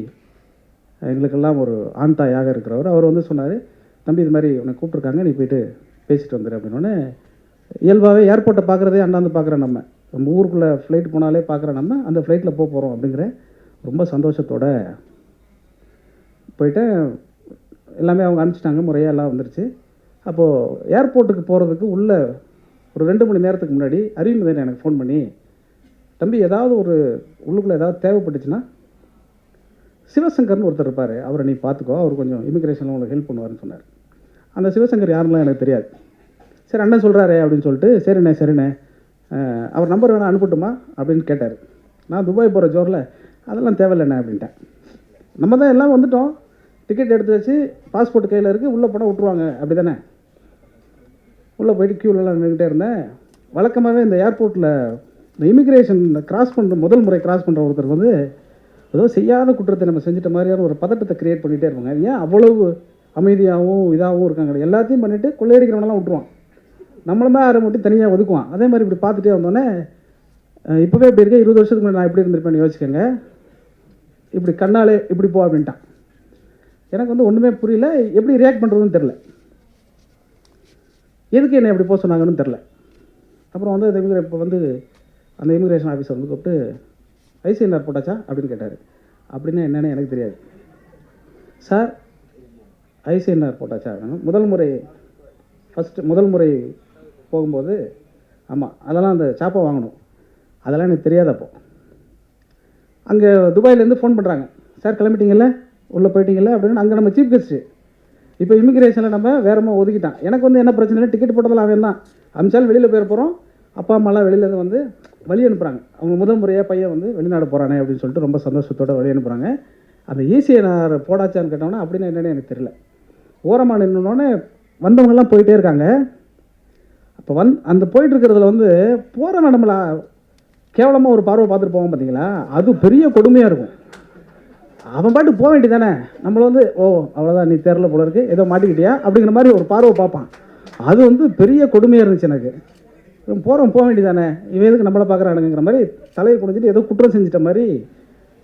எங்களுக்கெல்லாம் ஒரு ஆண் தாயாக இருக்கிறவர், அவர் வந்து சொன்னார், தம்பி இது மாதிரி உன்னை கூப்பிட்ருக்காங்க, நீ போயிட்டு பேசிட்டு வந்துடு அப்படின்னோடனே இயல்பாகவே ஏர்போர்ட்டை பார்க்குறதே அண்ணாந்து பார்க்குறேன் நம்ம. நம்ம ஊருக்குள்ளே ஃப்ளைட் போனாலே பார்க்குற நம்ம அந்த ஃப்ளைட்டில் போகிறோம் அப்படிங்கிற ரொம்ப சந்தோஷத்தோடு போயிட்டு எல்லாமே அவங்க அனுப்பிச்சிட்டாங்க, முறையாக எல்லாம் வந்துருச்சு. அப்போது ஏர்போர்ட்டுக்கு போகிறதுக்கு உள்ளே ஒரு 2 மணி நேரத்துக்கு முன்னாடி அறிவுமதி எனக்கு ஃபோன் பண்ணி, தம்பி ஏதாவது ஒரு உள்ளுக்குள்ளே ஏதாவது தேவைப்பட்டுச்சுன்னா சிவசங்கர்னு ஒருத்தர் இருப்பார், அவரை நீ பார்த்துக்கோ, அவர் கொஞ்சம் இமிக்ரேஷனில் உங்களுக்கு ஹெல்ப் பண்ணுவார்னு சொன்னார். அந்த சிவசங்கர் யாருலாம் எனக்கு தெரியாது. சரி அண்ணன் சொல்கிறாரே அப்படின்னு சொல்லிட்டு, சரிண்ணே அவர் நம்பர் வேணால் அனுப்பட்டுமா அப்படின்னு கேட்டார். நான் துபாய் போகிற ஜோரில் அதெல்லாம் தேவையில்லைண்ணே அப்படின்ட்டேன். நம்ம தான் எல்லாம் வந்துட்டோம், டிக்கெட் எடுத்து வச்சு பாஸ்போர்ட் கையில் இருக்குது, உள்ளே போனால் விட்ருவாங்க அப்படி தானே. உள்ளே போயிட்டு க்யூலெலாம் நின்றுக்கிட்டே இருந்தேன். வழக்கமாகவே இந்த ஏர்போர்ட்டில் இந்த இமிக்ரேஷன் கிராஸ் பண்ணுற முதல் முறை கிராஸ் பண்ணுற ஒருத்தர் வந்து ஏதோ செய்யாத குற்றத்தை நம்ம செஞ்சிட்ட மாதிரியான ஒரு பதட்டத்தை க்ரியேட் பண்ணிகிட்டே இருப்பாங்க. ஏன் அவ்வளவு அமைதியாகவும் இதாகவும் இருக்காங்க, எல்லாத்தையும் பண்ணிவிட்டு கொள்ளையடிக்கிறவனெல்லாம் விட்ருவான், நம்மளுமே ஆரை மட்டும் தனியாக ஒதுக்குவான். அதே மாதிரி இப்படி பார்த்துட்டே வந்தோடனே இப்போவே இப்படி இருக்கேன், 20 வருஷத்துக்கு முன்னாடி நான் எப்படி இருந்திருப்பேன்னு யோசிக்கங்க. இப்படி கண்ணாலே இப்படி போ அப்படின்ட்டான். எனக்கு வந்து ஒன்றுமே புரியல, எப்படி ரியாக்ட் பண்ணுறதுன்னு தெரில, எதுக்கு என்னை எப்படி போக சொன்னாங்கன்னு தெரில. அப்புறம் வந்து இப்போ வந்து அந்த இமிக்ரேஷன் ஆஃபீஸர் வந்து கூப்பிட்டு ஐசிஎன்ஆர் போட்டாச்சா அப்படின்னு கேட்டார். அப்படின்னா என்னென்னு எனக்கு தெரியாது. சார் ஐசிஎன்ஆர் போட்டாச்சா? முதல் முறை போகும்போது ஆமாம் அதெல்லாம் அந்த சாப்பா வாங்கணும், அதெல்லாம் எனக்கு தெரியாது. அப்போ அங்கே துபாயிலேருந்து ஃபோன் பண்ணுறாங்க, சார் கிளம்பிட்டீங்கல்ல, உள்ளே போயிட்டீங்கல்ல அப்படின்னு. அங்கே நம்ம சீஃப் கெஸ்ட்டு. இப்போ இமிக்ரேஷனில் நம்ம வேறமாக ஒதுக்கிட்டான். எனக்கு வந்து என்ன பிரச்சனை, டிக்கெட் போட்டதெல்லாம் அவன் தான் அமிச்சாலும் வெளியில் போயிட போகிறோம். அப்பா அம்மாலாம் வெளியிலேருந்து வந்து வழி அனுப்புகிறாங்க. அவங்க முதல் முறையாக பையன் வந்து வெளிநாடு போகிறானே அப்படின்னு சொல்லிட்டு ரொம்ப சந்தோஷத்தோடு வழி அனுப்புகிறாங்க. அந்த ஈசிஎன்ஆர் போடாச்சான்னு கேட்டோன்னா அப்படின்னா என்னென்னு எனக்கு தெரியல. ஓரமாக நின்னோடனே வந்தவங்கெல்லாம் போயிட்டே இருக்காங்க. அப்போ அந்த போயிட்டுருக்கிறதுல வந்து போகிறவன் நம்மளை கேவலமாக ஒரு பார்வை பார்த்துட்டு போவான் பார்த்தீங்களா, அது பெரிய கொடுமையாக இருக்கும். அவன் பாட்டு போக வேண்டியதானே, நம்மளை வந்து ஓ அவ்வளோதான் நீ தெரில போல இருக்குது, ஏதோ மாட்டிக்கிட்டியா அப்படிங்கிற மாதிரி ஒரு பார்வை பார்ப்பான். அது வந்து பெரிய கொடுமையாக இருந்துச்சு எனக்கு. இவன் போக வேண்டியதானே, இவன் எதுக்கு நம்மளை பார்க்குறானுங்கிற மாதிரி தலையை குடிஞ்சிட்டு ஏதோ குற்றம் செஞ்சிட்ட மாதிரி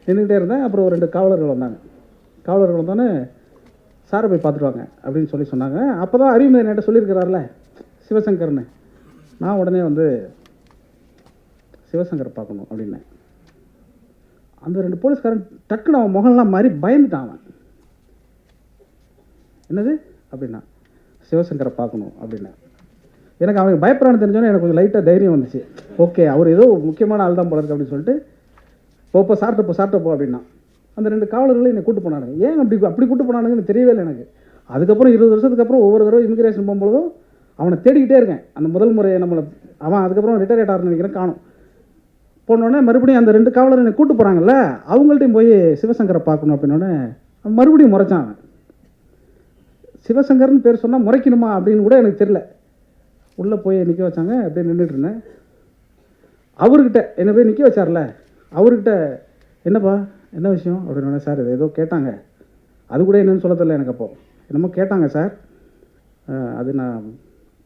நின்றுக்கிட்டே இருந்தேன். அப்புறம் ஒரு 2 காவலர்கள் வந்தாங்க. காவலர்கள் வந்தோடனே சாரை போய் பார்த்துட்டு வாங்க அப்படின்னு சொன்னாங்க. அப்போ தான் அறிவுமதி என்கிட்ட சொல்லியிருக்கிறார்ல சிவசங்கர்னு. நான் உடனே வந்து சிவசங்கரை பார்க்கணும் அப்படின்னேன். அந்த 2 போலீஸ்காரன் டக்குன்னு அவன் முகம்லாம் மாதிரி பயந்துட்டான். அவன் என்னது அப்படின்னா சிவசங்கரை பார்க்கணும் அப்படின்னேன். எனக்கு அவன் பயப்படான்னு தெரிஞ்சோன்னே எனக்கு கொஞ்சம் லைட்டாக தைரியம் வந்துச்சு. ஓகே அவர் ஏதோ முக்கியமான ஆள் தான் போல இருக்கு அப்படின்னு சொல்லிட்டு போப்போ சாப்பிட்ட போ அப்படின்னா. அந்த 2 காவலர்களும் என்னை கூட்டு போனானுங்க. ஏன் அப்படி கூட்டு போனானுங்கன்னு தெரியவே இல்லை எனக்கு. அதுக்கப்புறம் 20 வருஷத்துக்கு அப்புறம் ஒவ்வொரு தடவை இமிக்ரேஷன் போகும்பொழுதும் அவனை தேடிக்கிட்டே இருக்கேன். அந்த முதல் முறையை அவன் அதுக்கப்புறம் ரிட்டையர் ஆகிட்டார்னு நினைக்கிறேன், காணும். போனோடனே மறுபடியும் அந்த 2 காவலர் என்னை கூட்டு போகிறாங்கல்ல, அவங்கள்ட்டையும் போய் சிவசங்கரை பார்க்கணும் அப்படின்னோடனே மறுபடியும் முறைச்சான் அவன். சிவசங்கர்னு பேர் சொன்னால் முறைக்கணுமா அப்படின்னு கூட எனக்கு தெரியல. உள்ளே போய் நிற்க வச்சாங்க. அப்படியே நின்றுட்டு இருந்தேன். அவர்கிட்ட என்னை போய் நிற்க வச்சார்ல, அவர்கிட்ட என்னப்பா என்ன விஷயம் அப்படின்னு. சார் இது ஏதோ கேட்டாங்க, அது கூட என்னென்னு சொல்ல தெரியல எனக்கு. அப்போது என்னமோ கேட்டாங்க சார், அது நான்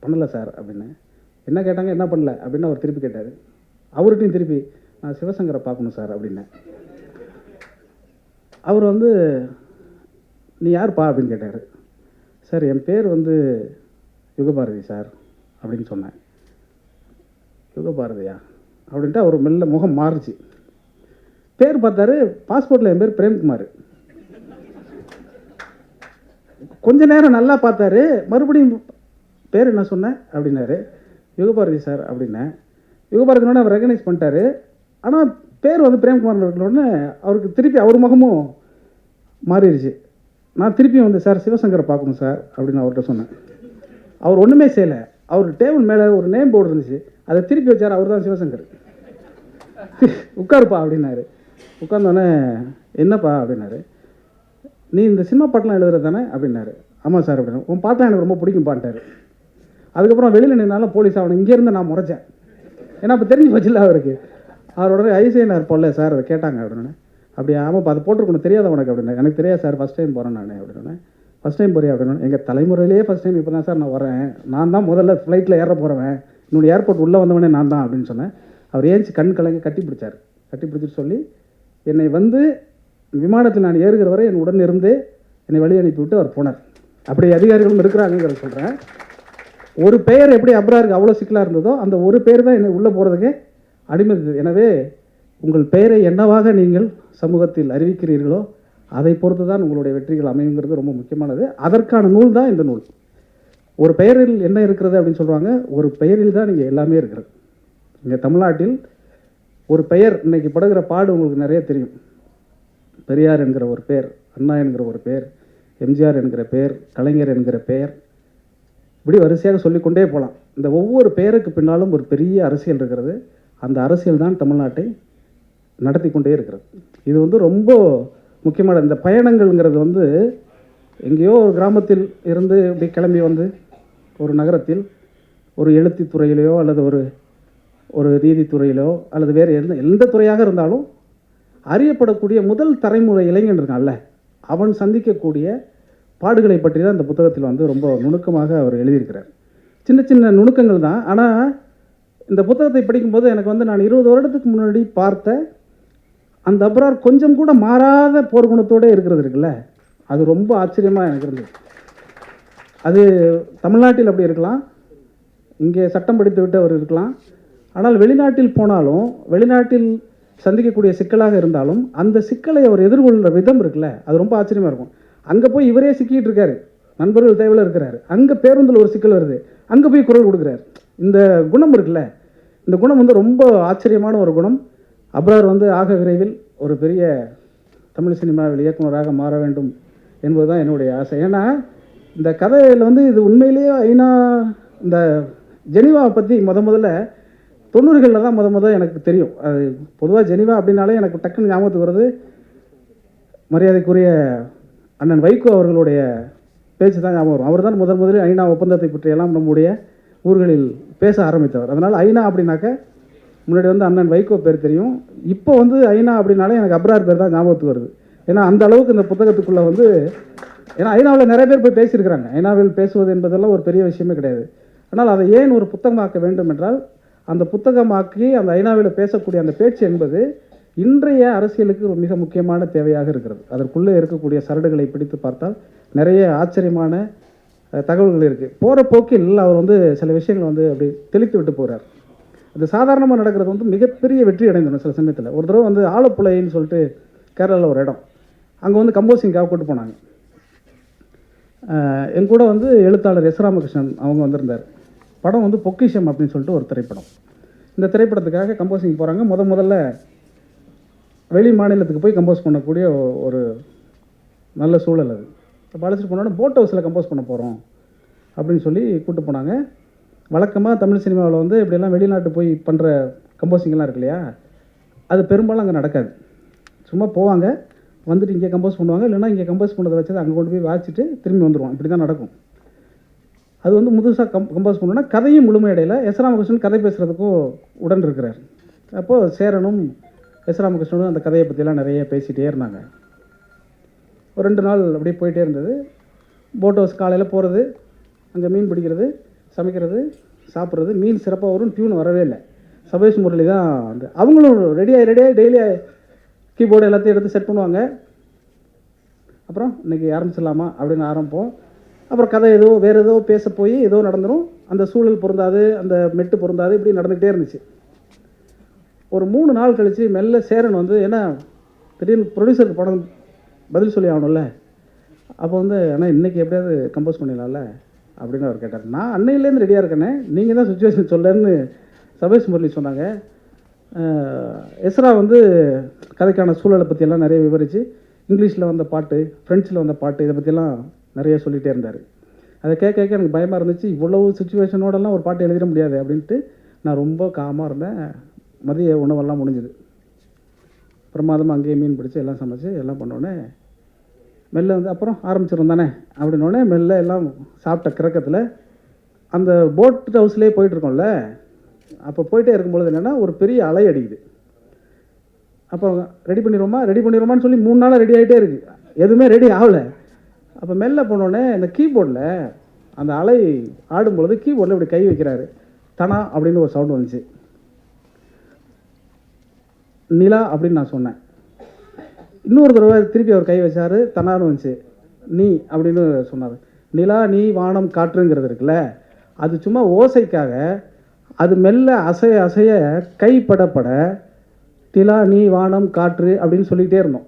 பண்ணலை சார் அப்படின்னு. என்ன கேட்டாங்க, என்ன பண்ணல அப்படின்னு அவர் திருப்பி கேட்டார். அவர்கிட்டையும் திருப்பி நான் சிவசங்கரை பார்க்கணும் சார் அப்படின்னேன். அவர் வந்து நீ யார்ப்பா அப்படின்னு கேட்டார். சார் என் பேர் வந்து யுகபாரதி சார் அப்படின்னு சொன்னேன். யுகபாரதியா அப்படின்ட்டு அவர் மெல்ல முகம் மாறுச்சு. பேர் பார்த்தாரு, பாஸ்போர்ட்டில் என் பேர் பிரேம்குமார். கொஞ்ச நேரம் நல்லா பார்த்தாரு, மறுபடியும் பேர் என்ன சொன்னேன் அப்படின்னாரு. யுகபாரதி சார் அப்படின்னேன். யுகபாரதினோட அவர் ரெகனைஸ் பண்ணிட்டாரு. ஆனால் பேர் வந்து பிரேம்குமார் இருக்கணுன்னு அவருக்கு திருப்பி அவர் முகமும் மாறிடுச்சு. நான் திருப்பியும் வந்து சார் சிவசங்கரை பார்க்கணும் சார் அப்படின்னு அவர்கிட்ட சொன்னேன். அவர் ஒன்றுமே செய்யலை. அவர் டேபிள் மேலே ஒரு நேம் போர்டு இருந்துச்சு, அதை திருப்பி வச்சார். அவர் தான் சிவசங்கர். உட்காருப்பா அப்படின்னாரு. உட்கார்ந்தோடனே என்னப்பா அப்படின்னாரு. நீ இந்த சினிமா பாட்டெலாம் எழுதுறது தானே அப்படின்னாரு. ஆமாம் சார் அப்படின்னு. உன் பாட்டெலாம் எனக்கு ரொம்ப பிடிக்கும்பான்ட்டார். அதுக்கப்புறம் வெளியில் நின்னாலும் போலீஸ் அவனை இங்கேருந்து நான் முறைச்சேன். ஏன்னா அப்போ தெரிஞ்சு போச்சுல்ல அவருக்கு. அவரோட ஐசிஎன்ஆர் போடல சார், அதை கேட்டாங்க அப்படின்னு. அப்படி ஆமாப்பா அது போட்டிருக்கணும், தெரியாத உனக்கு அப்படின்னா. எனக்கு தெரியாது சார், ஃபஸ்ட் டைம் போகிறேன் நான் அப்படின்னு. ஃபஸ்ட் டைம் போறியா அப்படின்னு. எங்கள் தலைமுறையிலேயே ஃபஸ்ட் டைம் இப்போ தான் சார் நான் வரேன், நான் தான் முதல்ல ஃப்ளைட்டில் ஏற போகிறவன், இன்னொரு ஏர்போர்ட் உள்ளே வந்தவனே நான் தான் அப்படின்னு சொன்னேன். அவர் ஏஞ்சி கண் கலங்கி கட்டி பிடிச்சார். கட்டி பிடிச்சிட்டு சொல்லி என்னை வந்து விமானத்தில் நான் ஏறுகிற வரை என் உடன் இருந்து என்னை வழி அனுப்பிவிட்டு அவர் போனார். அப்படி அதிகாரிகளும் இருக்கிறாங்கிறத சொல்கிறேன். ஒரு பெயர் எப்படி அப்ராருக்கு அவ்வளோ சிக்கலாக இருந்ததோ, அந்த ஒரு பேர் தான் என்னை உள்ளே போகிறதுக்கு அடிமை. எனவே உங்கள் பெயரை என்னவாக நீங்கள் சமூகத்தில் அறிவிக்கிறீர்களோ அதை பொறுத்து தான் உங்களுடைய வெற்றிகள் அமையுங்கிறது ரொம்ப முக்கியமானது. அதற்கான நூல் தான் இந்த நூல். ஒரு பெயரில் என்ன இருக்கிறது அப்படின்னு சொல்லுவாங்க, ஒரு பெயரில் தான் இங்கே எல்லாமே இருக்கிறது. இங்கே தமிழ்நாட்டில் ஒரு பெயர் இன்னைக்கு படுகிற பாடு உங்களுக்கு நிறைய தெரியும். பெரியார் என்கிற ஒரு பெயர், அண்ணா என்கிற ஒரு பெயர், எம்ஜிஆர் என்கிற பெயர், கலைஞர் என்கிற பெயர், இப்படி வரிசையாக சொல்லிக்கொண்டே போகலாம். இந்த ஒவ்வொரு பெயருக்கு பின்னாலும் ஒரு பெரிய அரசியல் இருக்கிறது. அந்த அரசியல் தான் தமிழ்நாட்டை நடத்தி கொண்டே இருக்கிறது. இது வந்து ரொம்ப முக்கியமான இந்த பயணங்கள்ங்கிறது வந்து எங்கேயோ ஒரு கிராமத்தில் இருந்து இப்படி கிளம்பி வந்து ஒரு நகரத்தில் ஒரு எழுத்து துறையிலையோ அல்லது ஒரு நீதித்துறையிலோ அல்லது வேறு எந்த துறையாக இருந்தாலும் அறியப்படக்கூடிய முதல் தலைமுறை இளைஞன் இருக்கான்ல, அவன் சந்திக்கக்கூடிய பாடுகளை பற்றி தான் இந்த புத்தகத்தில் வந்து ரொம்ப நுணுக்கமாக அவர் எழுதியிருக்கிறார். சின்ன சின்ன நுணுக்கங்கள் தான். ஆனால் இந்த புத்தகத்தை படிக்கும்போது எனக்கு வந்து நான் 20 வருடத்துக்கு முன்னாடி பார்த்த அந்த அப்ரார் கொஞ்சம் கூட மாறாத போர்க்குணத்தோடு இருக்கிறது இருக்குல்ல, அது ரொம்ப ஆச்சரியமாக எனக்கு இருந்தது. அது தமிழ்நாட்டில் அப்படி இருக்கலாம், இங்கே சட்டம் படித்து விட்டு அவர் இருக்கலாம். ஆனால் வெளிநாட்டில் போனாலும், வெளிநாட்டில் சந்திக்கக்கூடிய சிக்கலாக இருந்தாலும் அந்த சிக்கலை அவர் எதிர்கொள்கிற விதம் இருக்குல்ல, அது ரொம்ப ஆச்சரியமாக இருக்கும். அங்கே போய் இவரே சிக்கிட்டு இருக்காரு, நண்பர்கள் தேவையில் இருக்கிறாரு. அங்கே பேருந்தில் ஒரு சிக்கல் வருது, அங்கே போய் குரல் கொடுக்குறாரு. இந்த குணம் இருக்குல்ல, இந்த குணம் வந்து ரொம்ப ஆச்சரியமான ஒரு குணம். அப்ரார் வந்து ஆக விரைவில் ஒரு பெரிய தமிழ் சினிமாவில் இயக்குனராக மாற வேண்டும் என்பது தான் என்னுடைய ஆசை. ஏன்னா இந்த கதையில் வந்து இது உண்மையிலேயே ஐநா இந்த ஜெனீவாவை பற்றி முதல்ல 90களில் தான் முதல் எனக்கு தெரியும். அது பொதுவாக ஜெனீவா அப்படின்னாலே எனக்கு டக்குன்னு ஞாபகத்துக்கு வருது மரியாதைக்குரிய அண்ணன் வைகோ அவர்களுடைய பேச்சு தான் ஞாபகம் வரும். அவர் தான் முதலில் ஐநா ஒப்பந்தத்தை பற்றியெல்லாம் நம்முடைய ஊர்களில் பேச ஆரம்பித்தவர். அதனால் ஐநா அப்படின்னாக்க முன்னாடி வந்து அண்ணன் வைகோ பேர் தெரியும். இப்போ வந்து ஐநா அப்படின்னாலே எனக்கு அப்ரார் பேர் தான் ஞாபகத்துக்கு வருது. ஏன்னா அந்த அளவுக்கு இந்த புத்தகத்துக்குள்ளே வந்து, ஏன்னா ஐநாவில் நிறைய பேர் போய் பேசியிருக்கிறாங்க. ஐநாவில் பேசுவது என்பதெல்லாம் ஒரு பெரிய விஷயமே கிடையாது. ஆனால் அதை ஏன் ஒரு புத்தகமாக்க வேண்டும் என்றால், அந்த புத்தகமாக்கி அந்த ஐநாவில் பேசக்கூடிய அந்த பேச்சு என்பது இன்றைய அரசியலுக்கு ஒரு மிக முக்கியமான தேவையாக இருக்கிறது. அதற்குள்ளே இருக்கக்கூடிய சரடுகளை பிடித்து பார்த்தால் நிறைய ஆச்சரியமான தகவல்கள் இருக்குது. போகிற போக்கில் அவர் வந்து சில விஷயங்கள் வந்து அப்படி தெளித்து விட்டு போகிறார். அது சாதாரணமாக நடக்கிறது வந்து மிகப்பெரிய வெற்றி அடைந்தோம். சில சமயத்தில் ஒரு தடவை வந்து ஆலப்புழைன்னு சொல்லிட்டு கேரளாவில் ஒரு இடம், அங்கே வந்து கம்போசிங்காக கூட்டு போனாங்க. என் கூட வந்து எழுத்தாளர் எஸ் ராமகிருஷ்ணன் அவங்க வந்திருந்தார். படம் வந்து பொக்கிஷம் அப்படின்னு சொல்லிட்டு ஒரு திரைப்படம். இந்த திரைப்படத்துக்காக கம்போசிங் போகிறாங்க. முதல்ல வெளி மாநிலத்துக்கு போய் கம்போஸ் பண்ணக்கூடிய ஒரு நல்ல சூழல் அது. இப்போ அழைச்சிட்டு போனோன்னா போட் ஹவுஸில் கம்போஸ் பண்ண போகிறோம் அப்படின்னு சொல்லி கூப்பிட்டு போனாங்க. வழக்கமாக தமிழ் சினிமாவில் வந்து இப்படியெல்லாம் வெளிநாட்டு போய் பண்ணுற கம்போசிங்கெல்லாம் இருக்கு இல்லையா, அது பெரும்பாலும் அங்கே நடக்காது. சும்மா போவாங்க, வந்துட்டு இங்கே கம்போஸ் பண்ணுவாங்க, இல்லைன்னா இங்கே கம்போஸ் பண்ணதை வச்சது அங்கே கொண்டு போய் வாச்சிட்டு திரும்பி வந்துடுவோம். இப்படி தான் நடக்கும். அது வந்து முதுசாக கம்போஸ் பண்ணோன்னா கதையும் முழுமையடையில் எஸ் ராமகிருஷ்ணன் கதை பேசுகிறதுக்கும் உடன் இருக்கிறார். அப்போது சேரனும் எஸ் ராமகிருஷ்ணனும் அந்த கதையை பற்றிலாம் நிறைய பேசிகிட்டே இருந்தாங்க. ஒரு 2 நாள் அப்படியே போயிட்டே இருந்தது. போட் ஹவுஸ் காலையில் போகிறது, அங்கே மீன் பிடிக்கிறது, சமைக்கிறது, சாப்பிட்றது. மீன் சிறப்பாக வரும், டியூன் வரவே இல்லை. சபேஷ் முரளி தான் வந்து அவங்களும் ரெடியாகி டெய்லி கீபோர்டு எல்லாத்தையும் எடுத்து செட் பண்ணுவாங்க. அப்புறம் இன்றைக்கி ஆரம்பிச்சிடலாமா அப்படின்னு ஆரம்பிப்போம். அப்புறம் கதை வேறு ஏதோ பேச போய் ஏதோ நடந்துடும். அந்த சூழல் பொருந்தாது, அந்த மெட்டு பொருந்தாது, இப்படி நடந்துக்கிட்டே இருந்துச்சு. ஒரு 3 நாள் கழித்து மெல்ல சேரன் வந்து, ஏன்னா திடீர்னு ப்ரொடியூசருக்கு படம் பதில் சொல்லி ஆகணும்ல, அப்போ வந்து ஆனால் இன்றைக்கி எப்படியாவது கம்போஸ் பண்ணிடலாம்ல அப்படின்னு அவர் கேட்டார். நான் அன்னையிலேருந்து ரெடியாக இருக்கேனே, நீங்கள் தான் சுச்சுவேஷன் சொல்லன்னு சபேஷ் முரளி சொன்னாங்க. எஸ்ரா வந்து கதைக்கான சூழலை பற்றியெல்லாம் நிறைய விவரித்து, இங்கிலீஷில் வந்த பாட்டு, ஃப்ரெண்ட்ஸில் வந்த பாட்டு, இதை பற்றியெல்லாம் நிறைய சொல்லிகிட்டே இருந்தார். அதை கேட்க எனக்கு பயமாக இருந்துச்சு. இவ்வளவு சுச்சுவேஷனோடலாம் ஒரு பாட்டு எழுதிட முடியாது அப்படின்ட்டு நான் ரொம்ப காமாக இருந்தேன். மதிய உணவெல்லாம் முடிஞ்சுது. பிரமாதமாக அங்கேயே மீன் பிடிச்சி எல்லாம் சமைச்சு எல்லாம் பண்ணோடனே மெல்ல வந்து அப்புறம் ஆரம்பிச்சிடும் தானே அப்படின்னோடனே மெல்ல எல்லாம் சாப்பிட்ட கிறக்கத்தில் அந்த போட் ஹவுஸ்லேயே போயிட்டுருக்கோம்ல, அப்போ போயிட்டே இருக்கும்பொழுது என்னென்னா ஒரு பெரிய அலை அடிக்குது. அப்போ ரெடி பண்ணிடுவோமான்னு சொல்லி 3 நாளாக ரெடி ஆகிட்டே இருக்குது, எதுவுமே ரெடி ஆகலை. அப்போ மெல்ல போனோடனே இந்த கீபோர்டில் அந்த அலை ஆடும்பொழுது கீபோர்டில் இப்படி கை வைக்கிறாரு. தனா அப்படின்னு ஒரு சவுண்டு வந்துச்சு. நிலா அப்படின்னு நான் சொன்னேன். இன்னொரு தடவை திருப்பி அவர் கை வச்சார், தனான்னு வந்துச்சு. நீ அப்படின்னு சொன்னார். நிலா, நீ, வானம், காற்றுங்கிறது இருக்குல்ல, அது சும்மா ஓசைக்காக அது மெல்ல அசைய அசைய கைப்படப்பட திலா நீ வானம் காற்று அப்படின்னு சொல்லிகிட்டே இருந்தோம்.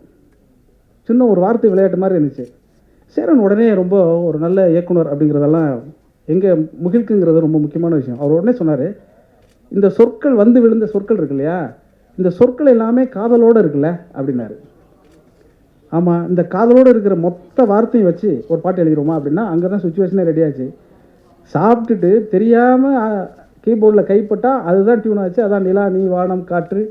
சின்ன ஒரு வார்த்தை விளையாட்டு மாதிரி இருந்துச்சு. சேரன் உடனே ரொம்ப ஒரு நல்ல இயக்குனர் அப்படிங்கிறதெல்லாம் எங்கே முகில்க்குங்கிறது ரொம்ப முக்கியமான விஷயம். அவர் உடனே சொன்னார், இந்த சொற்கள் வந்து விழுந்த சொற்கள் இருக்கு இல்லையா, இந்த சொற்கள் எல்லாமே காதலோடு இருக்குல்ல அப்படின்னாரு. ஆமாம், இந்த காதலோடு இருக்கிற மொத்த வார்த்தையும் வச்சு ஒரு பாட்டு எழுதிடுவோமா அப்படின்னா அங்கே தான் சுச்சுவேஷனே ரெடியாச்சு. சாப்பிட்டுட்டு தெரியாமல் கீபோர்டில் கைப்பட்டால் அதுதான் டியூன் ஆச்சு. அதான் நிலா நீ வானம் காற்று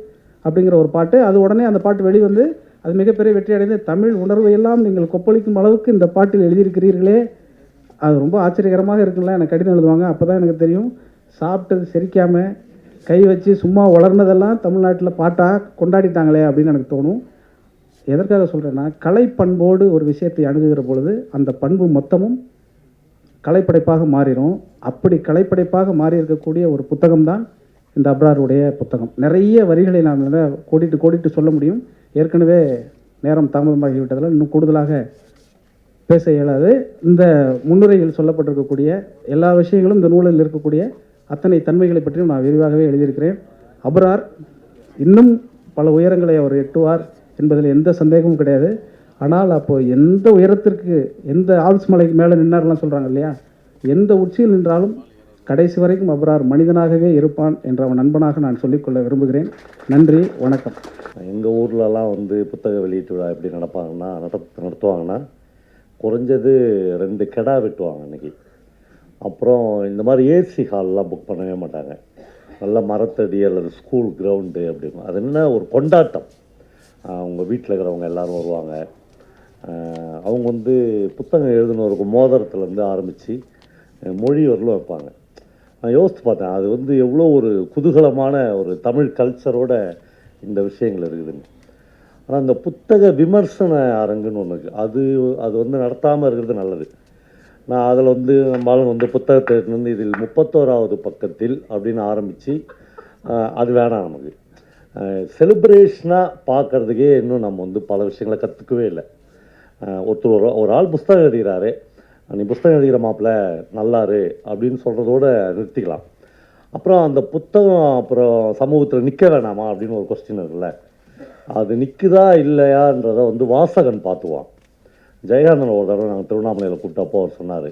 அப்படிங்கிற ஒரு பாட்டு. அது உடனே அந்த பாட்டு வெளிவந்து அது மிகப்பெரிய வெற்றி அடைந்து தமிழ் உணர்வை எல்லாம் நீங்கள் கொப்பளிக்கும் அளவுக்கு இந்த பாட்டில் எழுதியிருக்கிறீர்களே, அது ரொம்ப ஆச்சரியகரமாக இருக்குல்ல. எனக்கு கடிதம் எழுதுவாங்க, அப்போ தான் எனக்கு தெரியும் சாப்பிட்டது செரிக்காமல் கை வச்சு சும்மா வளர்னதெல்லாம் தமிழ்நாட்டில் பாட்டாக கொண்டாடிட்டாங்களே அப்படின்னு எனக்கு தோணும். எதற்காக சொல்கிறேன்னா, கலைப்பண்போடு ஒரு விஷயத்தை அணுகுகிற பொழுது அந்த பண்பு மொத்தமும் கலைப்படைப்பாக மாறிடும். அப்படி கலைப்படைப்பாக மாறி இருக்கக்கூடிய ஒரு புத்தகம் தான் இந்த அப்ராருடைய புத்தகம். நிறைய வரிகளை நாம் கோடிட்டு சொல்ல முடியும். ஏற்கனவே நேரம் தாமதமாகிவிட்டதில் இன்னும் கூடுதலாக பேச இயலாது. இந்த முன்னுரையில் சொல்லப்பட்டிருக்கக்கூடிய எல்லா விஷயங்களும் இந்த நூலில் இருக்கக்கூடிய அத்தனை தன்மைகளை பற்றியும் நான் விரிவாகவே எழுதியிருக்கிறேன். அப்ரார் இன்னும் பல உயரங்களை அவர் எட்டுவார் என்பதில் எந்த சந்தேகமும் கிடையாது. ஆனால் அப்போது எந்த உயரத்திற்கு, எந்த ஆல்ஸ் மலைக்கு மேலே நின்னார்லாம் சொல்கிறாங்க இல்லையா, எந்த உச்சியில் நின்றாலும் கடைசி வரைக்கும் அப்ரார் மனிதனாகவே இருப்பான் என்ற அவன் நண்பனாக நான் சொல்லிக்கொள்ள விரும்புகிறேன். நன்றி, வணக்கம். எங்கள் ஊர்லலாம் வந்து புத்தக வெளியீட்டு விழா எப்படி நடத்துவாங்கன்னா குறைஞ்சது 2 கெடா வெட்டுவாங்க அன்றைக்கி. அப்புறம் இந்த மாதிரி ஏசி ஹால்லாம் புக் பண்ணவே மாட்டாங்க. நல்ல மரத்தடி அல்லது ஸ்கூல் கிரவுண்டு அப்படின்னு. அது என்ன ஒரு கொண்டாட்டம். அவங்க வீட்டில் இருக்கிறவங்க எல்லோரும் வருவாங்க. அவங்க வந்து புத்தகம் எழுதுனவருக்கு மோதிரத்துலேருந்து ஆரம்பித்து மொழி வரலும் வைப்பாங்க. நான் யோசித்து பார்த்தேன், அது வந்து எவ்வளோ ஒரு குதூகலமான ஒரு தமிழ் கல்ச்சரோட இந்த விஷயங்கள் இருக்குதுன்னு. ஆனால் இந்த புத்தக விமர்சன அரங்குன்னு ஒன்று இருக்குது, அது வந்து நடத்தாமல் இருக்கிறது நல்லது. நான் அதில் வந்து நம்மளும் வந்து புத்தகத்தை வந்து இதில் 31வது பக்கத்தில் அப்படின்னு ஆரம்பித்து அது வேணாம். நமக்கு செலிப்ரேஷனாக பார்க்குறதுக்கே இன்னும் நம்ம வந்து பல விஷயங்களை கற்றுக்கவே இல்லை. ஒரு ஆள் புஸ்தகம் எழுதுகிறாரு, நீ புஸ்தகம் எழுதுகிற மாப்பிள்ள நல்லாரு அப்படின்னு சொல்கிறதோடு நிறுத்திக்கலாம். அப்புறம் அந்த புத்தகம் அப்புறம் சமூகத்தில் நிற்க வேணாமா அப்படின்னு ஒரு கொஸ்டின் இருக்குல்ல, அது நிற்குதா இல்லையான்றதை வந்து வாசகன் பார்த்துவான். ஜெயகாந்தன் ஒரு தடவை நாங்கள் திருவண்ணாமலையில் கூப்பிட்டப்போ அவர் சொன்னார்,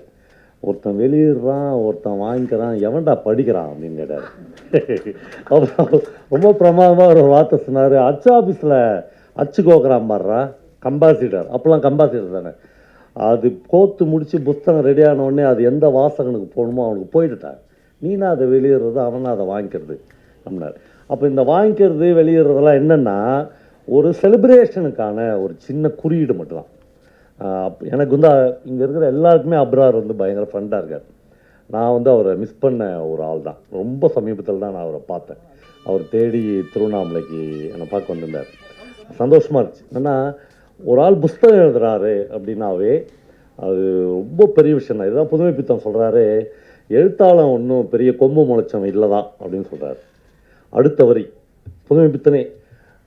ஒருத்தன் வெளியிடுறான் ஒருத்தன் வாங்கிக்கிறான், எவன்டா படிக்கிறான் அப்படின்னு கேட்டார். அப்புறம் ரொம்ப பிரமாதமாக ஒரு வார்த்தை சொன்னார், அச்சு ஆஃபீஸில் அச்சு கோக்குறான் பாடுறா கம்பாசிடர், அப்போல்லாம் கம்பாசிடர் தானே, அது கோத்து முடித்து புத்தகம் ரெடியான உடனே அது எந்த வாசகனுக்கு போகணுமோ அவனுக்கு போயிட்டுட்டான், நீனா அதை வெளியிடுறது அவனா அதை வாங்கிக்கிறது அப்படின்னார். அப்போ இந்த வாங்கிக்கிறது வெளியிடுறதெல்லாம் என்னென்னா ஒரு செலிப்ரேஷனுக்கான ஒரு சின்ன குறியீடு மட்டும்தான். எனக்கு வந்து இங்கே இருக்கிற எல்லாருக்குமே அப்ரார் வந்து பயங்கர ஃப்ரெண்டாக இருக்கார். நான் வந்து அவரை மிஸ் பண்ண ஒரு ஆள் தான். ரொம்ப சமீபத்தில் தான் நான் அவரை பார்த்தேன். அவர் தேடி திருவண்ணாமலைக்கு என்னை பார்க்க வந்திருந்தார். சந்தோஷமாக இருந்துச்சு. ஏன்னா ஒரு ஆள் புஸ்தகம் எழுதுறாரு அப்படின்னாவே அது ரொம்ப பெரிய விஷயம் தான். இதுதான் புதுமை பித்தன் சொல்கிறாரு, எழுத்தாளம் ஒன்றும் பெரிய கொம்பு முளைச்சவன் இல்லை தான் அப்படின்னு சொல்கிறார். அடுத்த வரி புதுமை பித்தனே,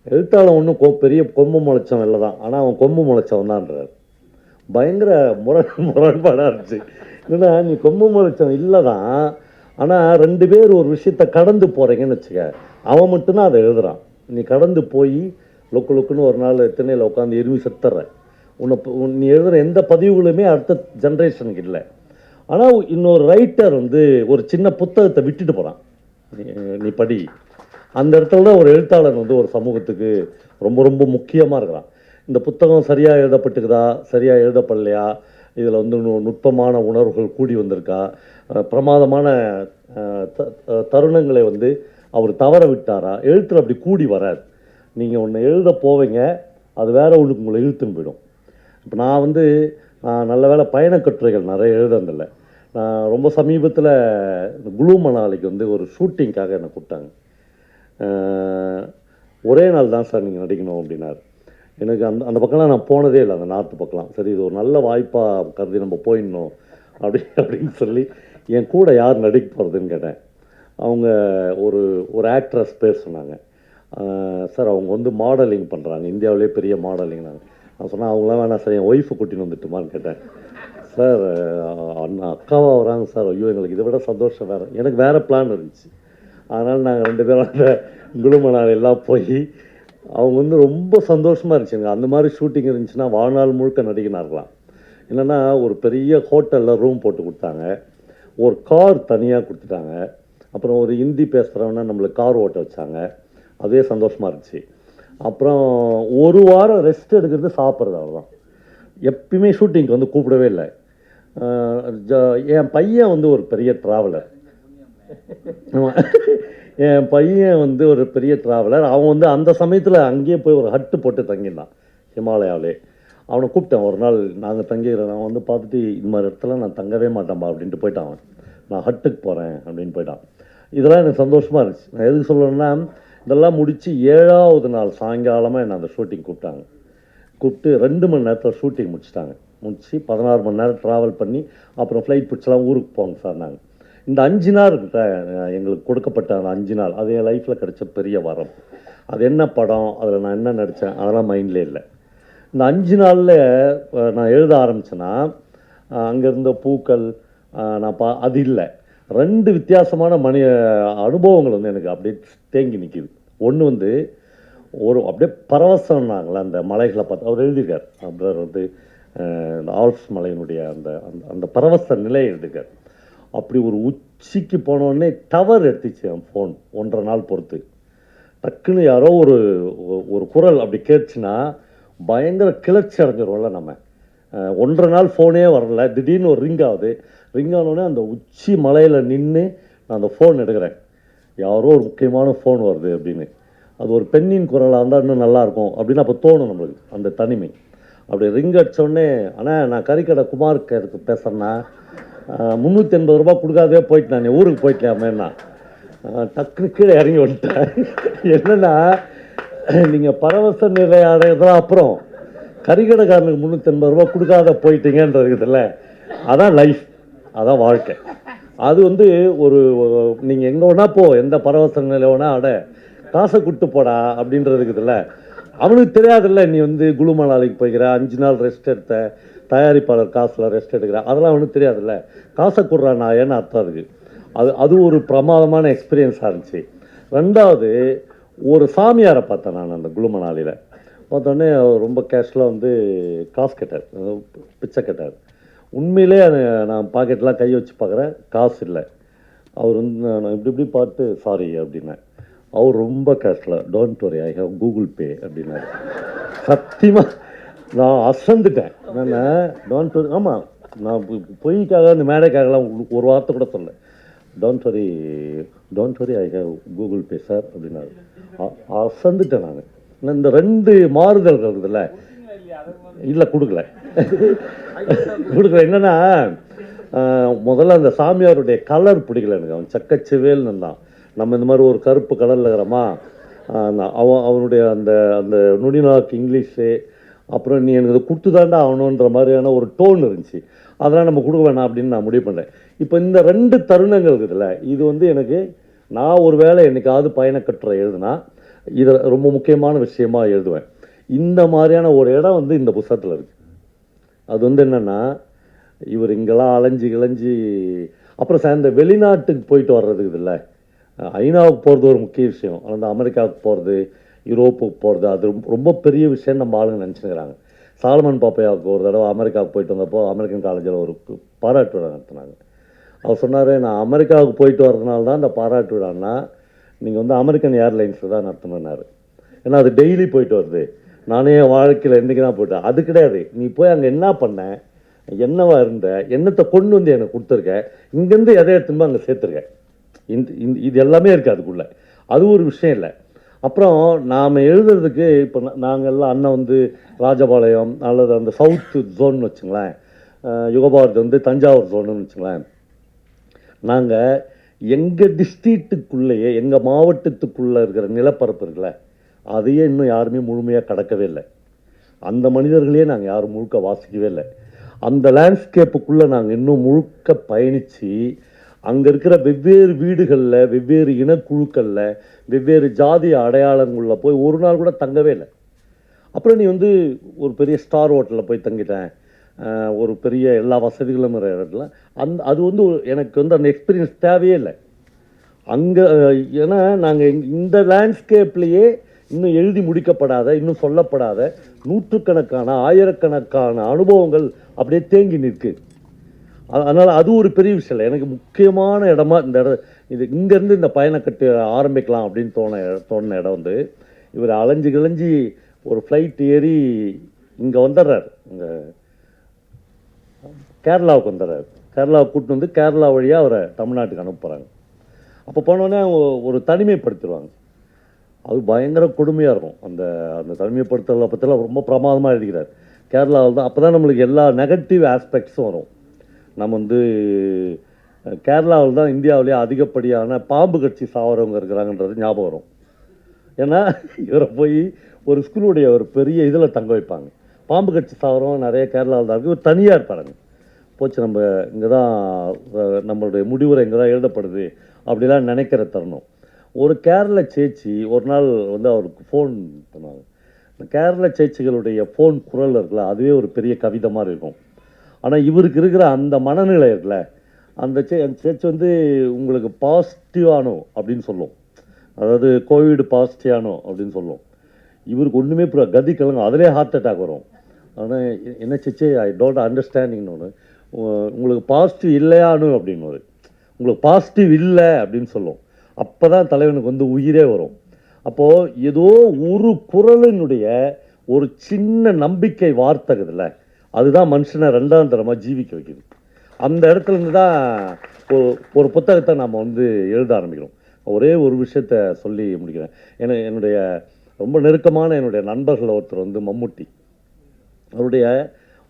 எழுத்தாளம் ஒன்றும் பெரிய கொம்பு முளைச்சவன் இல்லை தான், ஆனால் அவன் கொம்பு முளைச்சவன் தான்ன்றார். பயங்கர முரண்பாடாக இருந்துச்சு. என்னன்னா நீ கொம்பு முளைச்சவன் இல்லை தான், ஆனால் 2 பேர் ஒரு விஷயத்தை கடந்து போகிறீங்கன்னு வச்சுக்க, அவன் மட்டும்தான் அதை எழுதுகிறான். நீ கடந்து போய் லொக்குன்னு ஒரு நாள் திண்ணையில் உட்காந்து எருவி செத்துற, நீ எழுதுகிற எந்த பதிவுகளுமே அடுத்த ஜென்ரேஷனுக்கு இல்லை. ஆனால் இன்னொரு ரைட்டர் வந்து ஒரு சின்ன புத்தகத்தை விட்டுட்டு போகிறான், நீ படி. அந்த இடத்துல தான் ஒரு எழுத்தாளர் வந்து ஒரு சமூகத்துக்கு ரொம்ப ரொம்ப முக்கியமாக இருக்கிறான். இந்த புத்தகம் சரியாக எழுதப்பட்டுக்குதா, சரியாக எழுதப்படலையா, இதில் வந்து நுட்பமான உணர்வுகள் கூடி வந்திருக்கா, பிரமாதமான தருணங்களை வந்து அவர் தவற விட்டாரா, எழுத்தில் அப்படி கூடி வராது. நீங்கள் ஒன்று எழுத போவீங்க, அது வேற ஒன்றுக்கு உங்களை இழுத்துன்னு போயிடும். இப்போ நான் வந்து நல்ல வேலை பயணக்கட்டுரைகள் நிறைய எழுதுறதில்லை. நான் ரொம்ப சமீபத்தில் குளூ மணாலிக்கு வந்து ஒரு ஷூட்டிங்காக என்னை கூப்பிட்டாங்க. ஒரே நாள் தான் சார் நீங்கள் நடிக்கணும் அப்படின்னாரு. எனக்கு அந்த பக்கம்லாம் நான் போனதே இல்லை, அந்த நார்த்து பக்கம்லாம். சரி, இது ஒரு நல்ல வாய்ப்பாக கருதி நம்ம போயிடணும் அப்படின்னு சொல்லி என் கூட யார் நடிக்க போகிறதுன்னு கேட்டேன். அவங்க ஒரு ஆக்ட்ரஸ் பேர் சொன்னாங்க. சார் அவங்க வந்து மாடலிங் பண்ணுறாங்க, இந்தியாவிலே பெரிய மாடலிங். நான் சொன்னேன் அவங்களாம் வேணாம் சார், என் ஒய்ஃபை கூட்டின்னு வந்துட்டுமான்னு கேட்டேன். சார் அண்ணா அக்காவாக வராங்க சார். ஐயோ எங்களுக்கு இதை விட சந்தோஷம் வேறு. எனக்கு வேறு பிளான் இருந்துச்சு. அதனால் நாங்கள் 2 பேரும் அந்த குழுமணால் எல்லாம் போய் அவங்க வந்து ரொம்ப சந்தோஷமாக இருந்துச்சுங்க. அந்த மாதிரி ஷூட்டிங் இருந்துச்சுன்னா வாழ்நாள் முழுக்க நடிகனாக இருக்கலாம். என்னென்னா ஒரு பெரிய ஹோட்டலில் ரூம் போட்டு கொடுத்தாங்க, ஒரு கார் தனியாக கொடுத்துட்டாங்க, அப்புறம் ஒரு ஹிந்தி பேசுகிறவனா நம்மளுக்கு கார் ஓட்ட வச்சாங்க. அதே சந்தோஷமாக இருந்துச்சு. அப்புறம் ஒரு வாரம் ரெஸ்ட் எடுக்கிறது, சாப்பிட்றது, அவ்வளோதான். எப்பயுமே ஷூட்டிங்க்கு வந்து கூப்பிடவே இல்லை. என் பையன் வந்து ஒரு பெரிய ட்ராவலர். என் பையன் வந்து ஒரு பெரிய ட்ராவலர். அவன் வந்து அந்த சமயத்தில் அங்கேயே போய் ஒரு ஹட்டு போட்டு தங்கியிருந்தான் ஹிமாலயாவிலே. அவனை கூப்பிட்டேன் ஒரு நாள், நாங்கள் தங்கிக்கிறேன். அவன் வந்து பார்த்துட்டு இந்த மாதிரி இடத்துல நான் தங்கவே மாட்டேன்பா அப்படின்ட்டு போயிட்டான். அவன் நான் ஹட்டுக்கு போகிறேன் அப்படின்னு போயிட்டான். இதெல்லாம் எனக்கு சந்தோஷமாக இருந்துச்சு. நான் எதுக்கு சொல்லணும்னா, இதெல்லாம் முடித்து 7ஆவது நாள் சாயங்காலமாக என்னை அந்த ஷூட்டிங் கூப்பிட்டு 2 மணி நேரத்தில் ஷூட்டிங் முடிச்சு 16 மணி நேரம் ட்ராவல் பண்ணி அப்புறம் ஃப்ளைட் பிடிச்சலாம் ஊருக்கு போங்க சார். நாங்கள் இந்த 5 நாள் இருக்கிட்ட எங்களுக்கு கொடுக்கப்பட்ட அந்த 5 நாள் அது என் லைஃப்பில் கிடைச்ச பெரிய வரம். அது என்ன படம், அதில் நான் என்ன நடித்தேன், அதெல்லாம் மைண்ட்லேயே இல்லை. இந்த 5 நாளில் நான் எழுத ஆரம்பித்தேன்னா அங்கே இருந்த பூக்கள் நான் அது இல்லை. 2 வித்தியாசமான அனுபவங்கள் வந்து எனக்கு அப்படியே தேங்கி நிற்கிது. ஒன்று வந்து ஒரு அப்படியே பரவசம்னாங்களே அந்த மலைகளை பார்த்து அவர் எழுதியிருக்கார். அப்புறம் வந்து இந்த ஆல்ப்ஸ் மலையினுடைய அந்த அந்த பரவச நிலையை எழுதியிருக்கார். அப்படி ஒரு உச்சிக்கு போனோடனே டவர் எடுத்துச்சு என் ஃபோன் 1.5 நாள் பொறுத்து. டக்குன்னு யாரோ ஒரு குரல் அப்படி கேட்டுச்சுன்னா பயங்கர கிளர்ச்சி அடைஞ்சிருவோம்ல நம்ம. 1.5 நாள் ஃபோனே வரல, திடீர்னு ஒரு ரிங் ஆகுது. ரிங் ஆனோடனே அந்த உச்சி மலையில் நின்று நான் அந்த ஃபோன் எடுக்கிறேன். யாரோ ஒரு முக்கியமான ஃபோன் வருது அப்படின்னு. அது ஒரு பெண்ணின் குரலாக இருந்தால் இன்னும் நல்லாயிருக்கும் அப்படின்னு அப்போ தோணும் நம்மளுக்கு, அந்த தனிமை. அப்படி ரிங் அடித்தோடனே, ஆனால் நான் கறிக்கடை குமாருக்கு அதுக்கு பேசுகிறேன்னா 380 ரூபா கொடுக்காதே போயிட்டு நான் ஊருக்கு போயிட்டேன். டக்குனு கீழே இறங்கி வந்துட்டேன். என்னென்னா நீங்கள் பரவச நிலை அடையதான் அப்புறம் கறிக்கடைக்காரனுக்கு 380 ரூபா கொடுக்காத போயிட்டீங்கன்றதுல அதான் லைஃப், அதான் வாழ்க்கை. அது வந்து ஒரு நீங்கள் எங்கே வேணா போ, எந்த பரவச நிலை வேணா அட, காசை கொடுத்து போடா அப்படின்றதுக்குதுல்ல. அவனுக்கு தெரியாதுல்ல நீ வந்து குழுமணாலிக்கு போய்க்கிற, 5 நாள் ரெஸ்ட் எடுத்த, தயாரிப்பாளர் காசில் ரெஸ்ட் எடுக்கிற, அதெல்லாம் அவனுக்கு தெரியாதுல்ல. காசை கொடுறா நான் ஏன்னு அர்த்தம் இருக்குது. அது ஒரு பிரமாதமான எக்ஸ்பீரியன்ஸாக இருந்துச்சு. 2வது ஒரு சாமியாரை பார்த்தேன் நான் அந்த குழுமணாலியில். பார்த்தோன்னே ரொம்ப கேஷுவலாக வந்து காசு கேட்டார், பிச்சை கேட்டார். உண்மையிலே நான் பாக்கெட்லாம் கை வச்சு பார்க்குறேன், காசு இல்லை. அவர் வந்து நான் இப்படி பார்த்து சாரி அப்படின்னேன். அவர் ரொம்ப கேஷுவலாக don't worry I have Google பே அப்படின்னாரு. சத்தியமாக நான் அசந்துட்டேன். என்னென்ன டோன்ட் வரி, ஆமாம் நான் பொய்க்காக அந்த மேடைக்காகலாம் ஒரு வார்த்தை கூட சொல்ல. Don't worry I have Google Pay sir அப்படின்னாரு. அசந்துட்டேன் நான். இந்த 2 மாறுதல்கள் இருக்குதுல்ல, இல்லை கொடுக்கல. என்னென்னா முதல்ல அந்த சாமியாருடைய கலர் பிடிக்கல எனக்கு. அவன் சக்கச்சிவேல்னு இருந்தான். நம்ம இந்த மாதிரி ஒரு கருப்பு கலரில் இருக்கிறோமா, அவனுடைய அந்த அந்த நுடிநாக்கு இங்கிலீஷு, அப்புறம் நீ எனக்கு கொடுத்து தாண்டா ஆகணுன்ற மாதிரியான ஒரு டோன் இருந்துச்சு. அதெல்லாம் நம்ம கொடுக்க வேணாம் அப்படின்னு நான் முடிவு பண்ணேன். இப்போ இந்த 2 தருணங்கள் இருக்குதுல்ல, இது வந்து எனக்கு, நான் ஒரு வேளை என்னைக்காவது பயணக்கட்டுரை எழுதுனா இதை ரொம்ப முக்கியமான விஷயமா எழுதுவேன். இந்த மாதிரியான ஒரு இடம் வந்து இந்த புத்தகத்தில் இருக்குது. அது வந்து என்னென்னா, இவர் இங்கெல்லாம் அலைஞ்சி கிளைஞ்சி அப்புறம் இந்த வெளிநாட்டுக்கு போயிட்டு வர்றதுக்கு இல்லை, ஐநாவுக்கு போகிறது ஒரு முக்கிய விஷயம். அந்த அமெரிக்காவுக்கு போகிறது, யூரோப்புக்கு போகிறது, அது ரொம்ப பெரிய விஷயம் நம்ம ஆளுங்க நினச்சிக்கிறாங்க. சாலமன் பாப்பையாவுக்கு ஒரு தடவை அமெரிக்காவுக்கு போயிட்டு வந்தப்போ அமெரிக்கன் காலேஜில் ஒரு பாராட்டு விழா நடத்தினாங்க. அவர் சொன்னார், நான் அமெரிக்காவுக்கு போயிட்டு வர்றதுனால தான் இந்த பாராட்டு விழான்னா நீங்கள் வந்து அமெரிக்கன் ஏர்லைன்ஸில் தான் நடத்தணுன்னாரு. ஏன்னா அது டெய்லி போயிட்டு வருது. நானே என் வாழ்க்கையில் என்றைக்கு தான் போயிட்டேன். அது கிடையாது. நீ போய் அங்கே என்ன பண்ண, என்னவா இருந்த, என்னத்தை கொண்டு வந்து எனக்கு கொடுத்துருக்க, இங்கேருந்து எதை எடுத்துன்னு அங்கே சேர்த்துருக்க, இது எல்லாமே இருக்குது அதுக்குள்ளே. அது ஒரு விஷயம் இல்லை. அப்புறம் நாம் எழுதுறதுக்கு இப்போ நாங்கள் எல்லாம் அண்ணன் வந்து ராஜபாளையம் அல்லது அந்த சவுத்து ஜோன்னு வச்சுங்களேன், யுகபாரதி வந்து தஞ்சாவூர் ஜோனுன்னு வச்சுங்களேன். நாங்கள் எங்கள் டிஸ்ட்ரிக்ட்டுக்குள்ளேயே எங்கள் மாவட்டத்துக்குள்ளே இருக்கிற நிலப்பரப்பு இருக்குல்ல, அதையே இன்னும் யாருமே முழுமையாக கடக்கவே இல்லை. அந்த மனிதர்களையே நாங்கள் யாரும் முழுக்க வாசிக்கவே இல்லை. அந்த லேண்ட்ஸ்கேப்புக்குள்ளே நாங்கள் இன்னும் முழுக்க பயணித்து அங்கே இருக்கிற வெவ்வேறு வீடுகளில், வெவ்வேறு இனக்குழுக்களில், வெவ்வேறு ஜாதி அடையாளங்களில் போய் ஒரு நாள் கூட தங்கவே இல்லை. அப்புறம் நீ வந்து ஒரு பெரிய ஸ்டார் ஹோட்டலில் போய் தங்கிட்டேன், ஒரு பெரிய எல்லா வசதிகளும் இடத்துல அது வந்து எனக்கு வந்து அந்த எக்ஸ்பீரியன்ஸ் தேவையே இல்லை. அங்கே ஏன்னா நாங்கள் இந்த லேண்ட்ஸ்கேப்லேயே இன்னும் எழுதி முடிக்கப்படாத, இன்னும் சொல்லப்படாத நூற்றுக்கணக்கான ஆயிரக்கணக்கான அனுபவங்கள் அப்படியே தேங்கி நிற்கு. அதனால் அது ஒரு பெரிய விஷயம் இல்லை. எனக்கு முக்கியமான இடமா இந்த இடம் இது. இங்கேருந்து இந்த பயணக்கட்டு ஆரம்பிக்கலாம் அப்படின்னு தோணின இடம் வந்து, இவர் அலைஞ்சு கிழஞ்சி ஒரு ஃப்ளைட் ஏறி இங்கே வந்துடுறார். இங்கே கேரளாவுக்கு வந்துடுறாரு. கேரளாவுக்கு கூட்டிட்டு வந்து கேரளா வழியாக அவரை தமிழ்நாட்டுக்கு அனுப்புகிறாங்க. அப்போ போனோடனே ஒரு தனிமைப்படுத்திடுவாங்க. அது பயங்கர கொடுமையாக இருக்கும். அந்த அந்த தனிமைப்படுத்தலை பற்றிலாம் ரொம்ப பிரமாதமாக எழுதுகிறார். கேரளாவில் தான் அப்போ தான் நம்மளுக்கு எல்லா நெகட்டிவ் ஆஸ்பெக்ட்ஸும் வரும். நம்ம வந்து கேரளாவில் தான் இந்தியாவிலேயே அதிகப்படியான பாம்பு கட்சி சாவரவங்க இருக்கிறாங்கன்றது ஞாபகம் வரும். ஏன்னா இவரை போய் ஒரு ஸ்கூலுடைய ஒரு பெரிய இதில் தங்க வைப்பாங்க. பாம்பு கட்சி சாவரம் நிறைய கேரளாவில் தான் இருக்குது. இவர் தனியாக இருப்பாருங்க. போச்சு, நம்ம இங்கே தான் நம்மளுடைய முடிவுரை இங்கே தான் எழுதப்படுது அப்படிலாம் நினைக்கிற தருணம். ஒரு கேரள சேச்சி ஒரு நாள் வந்து அவருக்கு ஃபோன் பண்ணாங்க. இந்த கேரள சேச்சிகளுடைய ஃபோன் குரல் இருக்குல்ல, அதுவே ஒரு பெரிய கவிதை மாதிரி இருக்கும். ஆனால் இவருக்கு இருக்கிற அந்த மனநிலை இருக்குல்ல, அந்த சேச்சி வந்து உங்களுக்கு பாசிட்டிவானோ அப்படின்னு சொல்லும். அதாவது கோவிட் பாசிட்டிவானோ அப்படின்னு சொல்லும். இவருக்கு ஒன்றுமே கதி கலங்க, அதிலே ஹார்ட் அட்டாக் வரும். ஆனால் என்ன சேச்சி, ஐ டோன்ட் அண்டர்ஸ்டாண்டிங்னு ஒன்று, உங்களுக்கு பாசிட்டிவ் இல்லையானு அப்படின்னு ஒரு, உங்களுக்கு பாசிட்டிவ் இல்லை அப்படின்னு சொல்லும். அப்போ தான் தலைவனுக்கு வந்து உயிரே வரும். அப்போது ஏதோ ஒரு குரலினுடைய ஒரு சின்ன நம்பிக்கை வார்த்தைக்குதுல்ல, அதுதான் மனுஷனை ரெண்டாம் தரமாக ஜீவிக்க வைக்குது. அந்த இடத்துலேருந்து தான் ஒரு புத்தகத்தை நாம் வந்து எழுத ஆரம்பிக்கிறோம். ஒரே ஒரு விஷயத்த சொல்லி முடிக்கிறேன். என்னுடைய ரொம்ப நெருக்கமான என்னுடைய நண்பர்கள் ஒருத்தர் வந்து மம்முட்டி. அவருடைய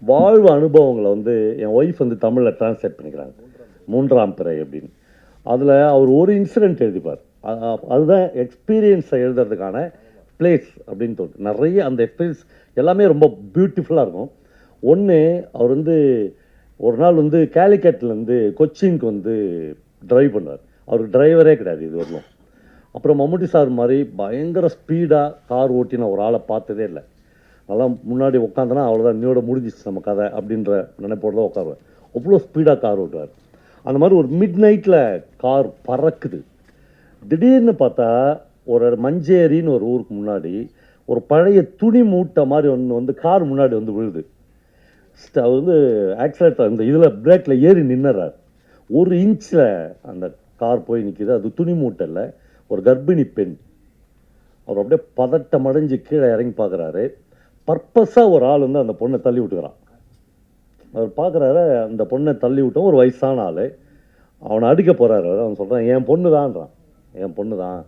வாழ்வு அனுபவங்களை வந்து என் ஒய்ஃப் வந்து தமிழில் டிரான்ஸ்லேட் பண்ணிக்கிறாங்க, 3ஆம் பிறை அப்படின்னு. அதில் அவர் ஒரு இன்சிடெண்ட் எழுதிப்பார். அதுதான் எக்ஸ்பீரியன்ஸை எழுதுறதுக்கான பிளேஸ் அப்படின்னு தோணும். நிறைய அந்த எக்ஸ்பீரியன்ஸ் எல்லாமே ரொம்ப பியூட்டிஃபுல்லாக இருக்கும். ஒன்று, அவர் வந்து ஒரு நாள் வந்து கேலிக்கட்லேருந்து கொச்சினுக்கு வந்து ட்ரைவ் பண்ணார். அவருக்கு டிரைவரே கிடையாது இது வரணும். அப்புறம் மம்முட்டி சார் மாதிரி பயங்கர ஸ்பீடாக கார் ஓட்டின ஒரு ஆளை பார்த்ததே இல்லை. நல்லா முன்னாடி உட்காந்தனா அவ்வளோதான், இன்னோட முடிஞ்சிச்சு நம்ம கதை அப்படின்ற நினைப்போடு தான் உட்காருவேன். அவ்வளோ ஸ்பீடாக கார் ஓட்டுவார். அந்த மாதிரி ஒரு மிட் நைட்டில் கார் பறக்குது. திடீர்னு பார்த்தா ஒரு மஞ்சேரின்னு ஒரு ஊருக்கு முன்னாடி ஒரு பழைய துணி மூட்டை மாதிரி ஒன்று வந்து கார் முன்னாடி வந்து விழுது. அவர் வந்து ஆக்சிலேட்டர் இந்த இதில் பிரேக்கில் ஏறி நின்னுறார். 1 இன்ச்சில் அந்த கார் போய் நிற்கிது. அது துணி மூட்டை இல்லை, ஒரு கர்ப்பிணி பெண். அவர் அப்படியே பதட்டம் அடைஞ்சு கீழே இறங்கி பார்க்குறாரு. பர்பஸாக ஒரு ஆள் வந்து அந்த பொண்ணை தள்ளி விட்டுக்கிறான். அவர் பார்க்குறாரு, அந்த பொண்ணை தள்ளி விட்டோம், ஒரு வயசான ஆள். அவனை அடிக்க போகிறாரு. அவன் சொல்கிறான், என் பொண்ணு தான்றான், என் பொண்ணு தான்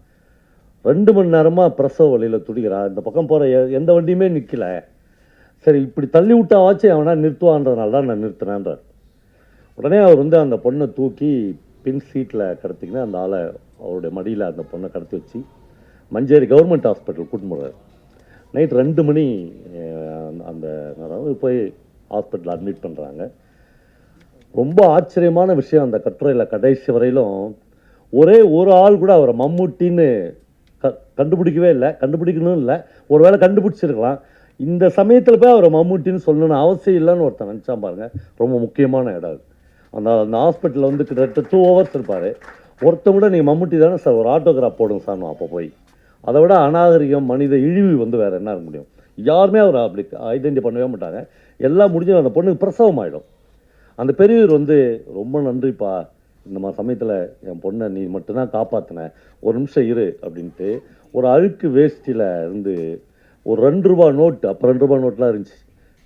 2 மணி நேரமாக பிரசவ வழியில் துடிக்கிறா, இந்த பக்கம் போகிற எந்த வண்டியுமே நிற்கலை, சரி இப்படி தள்ளி விட்டாவாச்சும் அவனா நிறுத்துவான்றதுனால தான் நான் நிறுத்தினேன்றார். உடனே அவர் வந்து அந்த பொண்ணை தூக்கி பின் சீட்டில் கடத்திக்கின்னு அந்த ஆளை அவருடைய மடியில் அந்த பொண்ணை கடத்தி வச்சு மஞ்சேரி கவர்மெண்ட் ஹாஸ்பிட்டல் கூட்டின்னு போகிறார். நைட் 2 மணி அந்த போய் ஹாஸ்பிட்டல் அட்மிட் பண்ணுறாங்க. ரொம்ப ஆச்சரியமான விஷயம், அந்த கட்டுரையில் கடைசி வரையிலும் ஒரே ஒரு ஆள் கூட அவரை மம்முட்டின்னு கண்டுபிடிக்கவே இல்லை, கண்டுபிடிக்கணும் இல்லை, ஒரு வேளை கண்டுபிடிச்சிருக்கலாம். இந்த சமயத்தில் போய் அவரை மம்முட்டின்னு சொல்லணும்னு அவசியம் இல்லைன்னு ஒருத்தன் நினச்சா பாருங்கள். ரொம்ப முக்கியமான இடம் அது. அந்த அந்த ஹாஸ்பிட்டலில் வந்து கிட்டத்தட்ட 2 ஹவர்ஸ் இருப்பார். ஒருத்தன் கூட நீங்கள் மம்முட்டி தானே சார், ஒரு ஆட்டோகிராஃப் போடுங்க சார். அப்போ போய் அதை விட அநாகரிகம், மனித இழிவு வந்து வேறு என்ன இருக்க முடியும்? யாருமே அவரை அப்படி ஐடென்டி பண்ணவே மாட்டாங்க. எல்லாம் முடிஞ்சு அந்த பொண்ணுக்கு பிரசவம் ஆகிடும். அந்த பெரியவர் வந்து ரொம்ப நன்றிப்பா, இந்த மாதிரி சமயத்தில் என் பொண்ணை நீ மட்டும்தான் காப்பாற்றின, ஒரு நிமிஷம் இரு அப்படின்ட்டு ஒரு அழுக்கு வேஷ்டியில் இருந்து ஒரு 2 ரூபா நோட்டு, அப்போ 2 ரூபா நோட்லாம் இருந்துச்சு,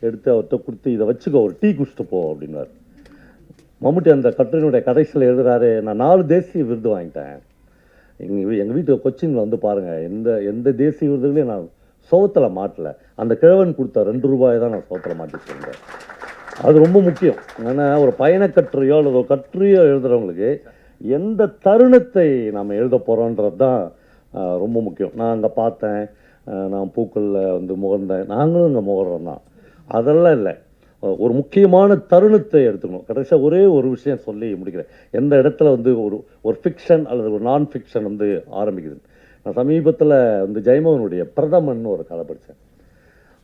எடுத்து அவர்கிட்ட கொடுத்து இதை வச்சுக்கோ, ஒரு டீ குடிச்சிட்டு போ அப்படின்னார். மம்முட்டி அந்த கட்டுரையினுடைய கடைசியில் எழுதுறாரு, நான் 4 தேசிய விருது வாங்கிட்டேன். எங்கள் வீட்டு கொச்சினில் வந்து பாருங்கள், எந்த தேசிய விருதுகளையும் நான் சோத்தில் மாட்டலை, அந்த கிழவன் கொடுத்த 2 ரூபாய் தான் நான் சோத்தில் மாட்டி சொல்கிறேன். அது ரொம்ப முக்கியம். ஏன்னா ஒரு பயணக்கட்டுரையோ அல்லது ஒரு கட்டுரையோ எழுதுகிறவங்களுக்கு எந்த தருணத்தை நாம் எழுத போகிறோன்றது தான் ரொம்ப முக்கியம். நான் அங்கே பார்த்தேன், நான் பூக்களில் வந்து முகர்ந்தேன், நாங்களும் இங்கே முகர்றோம் தான், அதெல்லாம் இல்லை. ஒரு முக்கியமான தருணத்தை எடுத்துக்கணும். கடைசியாக ஒரே ஒரு விஷயம் சொல்லி முடிக்கிறேன். எந்த இடத்துல வந்து ஒரு ஃபிக்ஷன் அல்லது ஒரு நான் ஃபிக்ஷன் வந்து ஆரம்பிக்குது. நான் சமீபத்தில் வந்து ஜெயமோகனுடைய பிரதமன் ஒரு கதை படித்தேன்.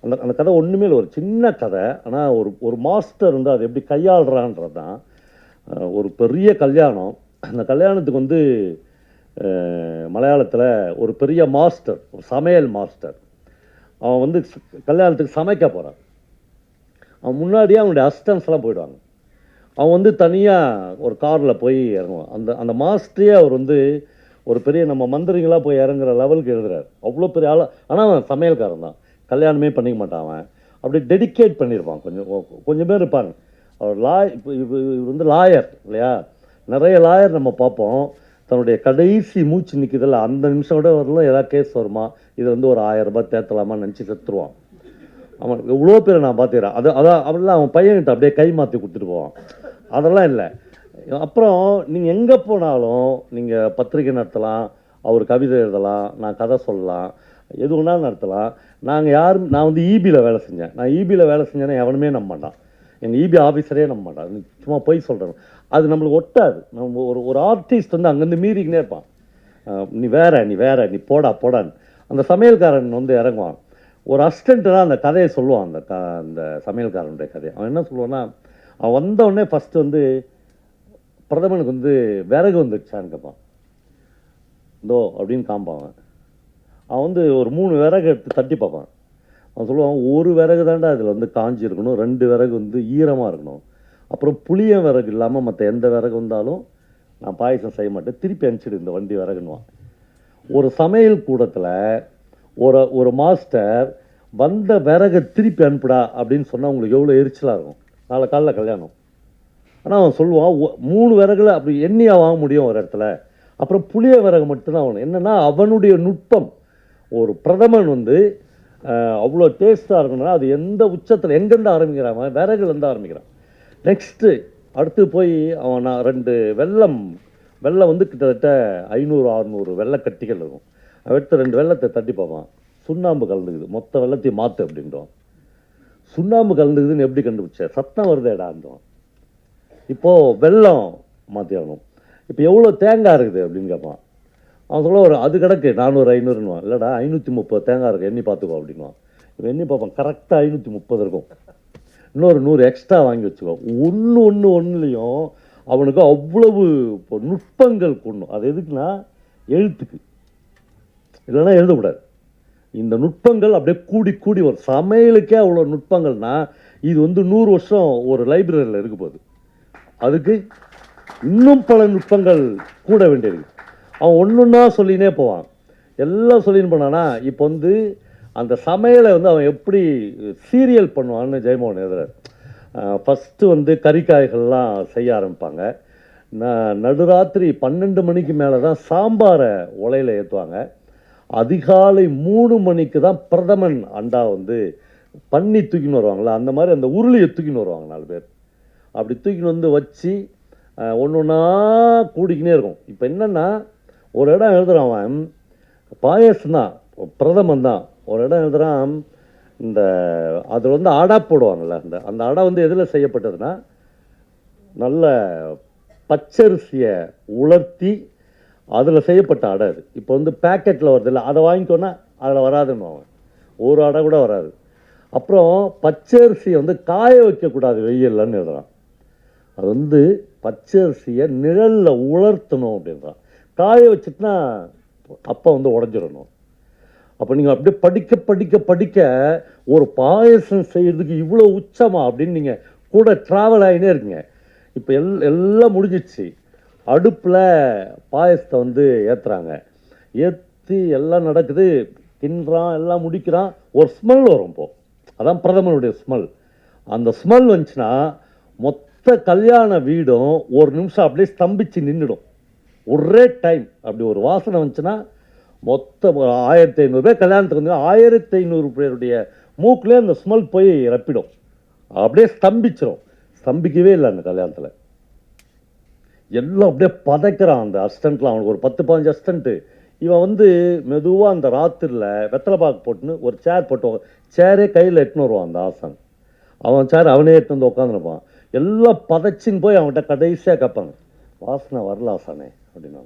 அந்த கதை ஒன்றுமே இல்லை, ஒரு சின்ன கதை. ஆனால் ஒரு மாஸ்டர் வந்து அதை எப்படி கையாளுறான்றது தான். ஒரு பெரிய கல்யாணம். அந்த கல்யாணத்துக்கு வந்து மலையாளத்தில் ஒரு பெரிய மாஸ்டர், ஒரு சமையல் மாஸ்டர். அவன் வந்து கல்யாணத்துக்கு சமைக்க போகிறான். அவன் முன்னாடியே அவனுடைய அசிஸ்டன்ஸ்லாம் போயிடுவாங்க. அவன் வந்து தனியாக ஒரு காரில் போய் இறங்குவான். அந்த அந்த மாஸ்டரே அவர் வந்து ஒரு பெரிய நம்ம மந்திரிங்களாக போய் இறங்குற லெவலுக்கு எழுதுறாரு. அவ்வளோ பெரிய ஆள். ஆனால் அவன் சமையல்காரன் தான். கல்யாணமே பண்ணிக்க மாட்டான் அவன். அப்படி டெடிகேட் பண்ணியிருப்பான். கொஞ்சம் பேர் இருப்பாங்க. அவர் இப்போ இவர் வந்து லாயர் இல்லையா? நிறைய லாயர் நம்ம பார்ப்போம். தன்னுடைய கடைசி மூச்சு நிற்குதில்ல, அந்த நிமிஷம் கூட வரலாம் ஏதாவது கேஸ் வருமா, இது வந்து ஒரு 1000 ரூபாய் தேத்தலாமான்னு நினச்சி செத்துருவான். அவன் எவ்வளோ பேர் நான் பார்த்துக்கிறேன். அதான் அவன்லாம் அவன் பையன்கிட்ட அப்படியே கை மாற்றி கொடுத்துட்டு போவான். அதெல்லாம் இல்லை. அப்புறம் நீங்கள் எங்கே போனாலும் நீங்கள் பத்திரிக்கை நடத்தலாம், அவர் கவிதை எழுதலாம், நான் கதை சொல்லலாம், எது வேணாலும் நடத்தலாம். நான் வந்து ஈபியில் வேலை செஞ்சேன். நான் ஈபியில் வேலை செஞ்சேன்னா எவனுமே நம்ப மாட்டான். எங்கள் ஈபி ஆஃபீஸரே நம்ப மாட்டான். சும்மா போய் சொல்கிறேன். அது நம்மளுக்கு ஒட்டாது. நம்ம ஒரு ஆர்டிஸ்ட் வந்து அங்கேருந்து மீறிக்கினே இருப்பான். நீ வேற நீ போடான்னு அந்த சமையல்காரன் வந்து இறங்குவான். ஒரு அசிஸ்டண்ட்டு தான் அந்த கதையை சொல்லுவான். அந்த சமையல்காரனுடைய கதையை அவன் என்ன சொல்லுவான்னா, அவன் வந்தவுடனே ஃபஸ்ட்டு வந்து பிரதமனுக்கு வந்து விறகு வந்துடுச்சான்னு கேட்பான். இதோ அப்படின்னு காம்பான். அவன் வந்து ஒரு 3 விறகு எடுத்து தட்டி பார்ப்பான். அவன் சொல்லுவான், ஒரு விறகு தாண்டா அதில் வந்து காஞ்சி இருக்கணும், 2 விறகு வந்து ஈரமாக இருக்கணும், அப்புறம் புளிய விறகு இல்லாமல் மற்ற எந்த விறகு வந்தாலும் நான் பாயசம் செய்ய மாட்டேன், திருப்பி அனுப்பிச்சிடு இந்த வண்டி விறகுன்னுவான். ஒரு சமையல் கூடத்தில் ஒரு மாஸ்டர் வந்த விறகை திருப்பி அனுப்புடா அப்படின்னு சொன்னால் உங்களுக்கு எவ்வளோ எரிச்சலாக இருக்கும். நாளை காலைல கல்யாணம். ஆனால் அவன் சொல்லுவான், 3 விறகுல அப்படி எண்ணியாக வாங்க முடியும் ஒரு இடத்துல, அப்புறம் புளிய விறகு மட்டும்தான் அவனு. என்னென்னா அவனுடைய நுட்பம். ஒரு பிரதமன் வந்து அவ்வளோ டேஸ்ட்டாக இருக்கணும்னா அது எந்த உச்சத்தில் எங்கேருந்து ஆரம்பிக்கிறான், விறகுலேருந்து ஆரம்பிக்கிறான். நெக்ஸ்ட்டு அடுத்து போய் அவன் 2 வெல்லம் வந்து கிட்டத்தட்ட 500-600 வெள்ளை கட்டிகள் இருக்கும். அவன் எடுத்து 2 வெள்ளத்தை தட்டி பார்ப்பான். சுண்ணாம்பு கலந்துக்குது, மொத்த வெள்ளத்தையும் மாற்று அப்படின்றான். சுண்ணாம்பு கலந்துக்குதுன்னு எப்படி கண்டுபிடிச்ச, சத்தம் வருதேடான்றான். இப்போது வெல்லம் மாற்றி ஆகணும். இப்போ எவ்வளோ தேங்காய் இருக்குது அப்படின்னு கேட்பான். அவன் சொல்ல அது கிடக்கு 400-500ன்னுவான். இல்லைடா 530 தேங்காய் இருக்குது, எண்ணி பார்த்துக்கோ அப்படின்வான். இப்போ எண்ணி பார்ப்பான், கரெக்டாக 530 இருக்கும். இன்னொரு 100 எக்ஸ்ட்ரா வாங்கி வச்சுக்கோ. ஒன்றுலையும் அவனுக்கு அவ்வளவு இப்போ நுட்பங்கள் கொண்டணும். அது எதுக்குன்னா எழுத்துக்கு, இல்லைன்னா எழுதக்கூடாது. இந்த நுட்பங்கள் அப்படியே கூடி ஒரு சமையலுக்கே அவ்வளோ நுட்பங்கள்னா இது வந்து 100 வருஷம் ஒரு லைப்ரரியில் இருக்க போகுது. அதுக்கு இன்னும் பல நுட்பங்கள் கூட வேண்டியிருக்கு. அவன் ஒன்றுன்னா சொல்லினே போவான். எல்லாம் சொல்லின்னு போனான்னா இப்போ வந்து அந்த சமையலை வந்து அவன் எப்படி சீரியல் பண்ணுவான்னு ஜெயமோகன் எழுதுறார். ஃபஸ்ட்டு வந்து கறிக்காய்கள்லாம் செய்ய ஆரம்பிப்பாங்க. நடுராத்திரி 12 மணிக்கு மேலே தான் சாம்பாரை உலையில் ஏற்றுவாங்க. அதிகாலை 3 மணிக்கு தான் பிரதமன் அண்டா வந்து பண்ணி தூக்கின்னு வருவாங்களா, அந்த மாதிரி அந்த உருளியை தூக்கின்னு வருவாங்க 4 பேர். அப்படி தூக்கின்னு வந்து வச்சு ஒன்று ஒன்றா கூடிக்கினே இருக்கும். இப்போ என்னென்னா ஒரு இடம் எழுதுகிறான் அவன், பாயசம் தான் பிரதமன் தான். ஒரு இடம் எழுதுகிறான், இந்த அதில் வந்து அடை போடுவாங்கள்ல, அந்த அடை வந்து எதில் செய்யப்பட்டதுன்னா நல்ல பச்சரிசியை உலர்த்தி அதில் செய்யப்பட்ட அடை. அது இப்போ வந்து பேக்கெட்டில் வருது இல்லை, அதை வாங்கிக்கோன்னா அதில் வராதுன்னு அவன், ஒரு அடை கூட வராது. அப்புறம் பச்சரிசியை வந்து காய வைக்கக்கூடாது வெயில்லன்னு எழுதுறான். அது வந்து பச்சரிசியை நிழலில் உலர்த்தணும் அப்படின்றான். காய வச்சுட்டுனா அப்போ வந்து உடஞ்சிடணும். அப்போ நீங்கள் அப்படியே படிக்க ஒரு பாயசம் செய்கிறதுக்கு இவ்வளோ உச்சமா அப்படின்னு நீங்கள் கூட ட்ராவல் ஆகினே இருக்குங்க. இப்போ எல்லாம் முடிஞ்சிடுச்சு. அடுப்பில் பாயசத்தை வந்து ஏற்றுறாங்க. ஏற்றி எல்லாம் நடக்குது, கிண்டுறான், எல்லாம் முடிக்கிறான். ஒரு ஸ்மெல் வரும். இப்போது அதான் பிரதமருடைய ஸ்மெல். அந்த ஸ்மெல் வந்துச்சுன்னா மொத்த கல்யாண வீடும் ஒரு நிமிஷம் அப்படியே ஸ்தம்பிச்சு நின்றுடும். ஒரே டைம் அப்படி ஒரு வாசனை வந்துச்சுன்னா மொத்தம் 1500 பேர் கல்யாணத்துக்கு வந்து 1500 பேருடைய மூக்கிலே அந்த ஸ்மெல் போய் ரப்பிடும். அப்படியே ஸ்தம்பிச்சிடும். ஸ்தம்பிக்கவே இல்லை அந்த கல்யாணத்தில். எல்லாம் அப்படியே பதைக்கிறான் அந்த அசிஸ்டண்ட்லாம். அவனுக்கு ஒரு 10-15 அசிஸ்டண்ட்டு. இவன் வந்து மெதுவாக அந்த ராத்திரியில் வெத்தலை பாக்கு போட்டுன்னு ஒரு சேர் போட்டு, சேரே கையில் எட்டுன்னு வருவான் அந்த ஆசான். அவன் சேர் அவனே எட்டு வந்து உட்காந்துருப்பான். எல்லாம் பதைச்சின்னு போய் அவன்கிட்ட கடைசியாக கேட்பாங்க, வாசனை வரல ஆசானே அப்படின்னா.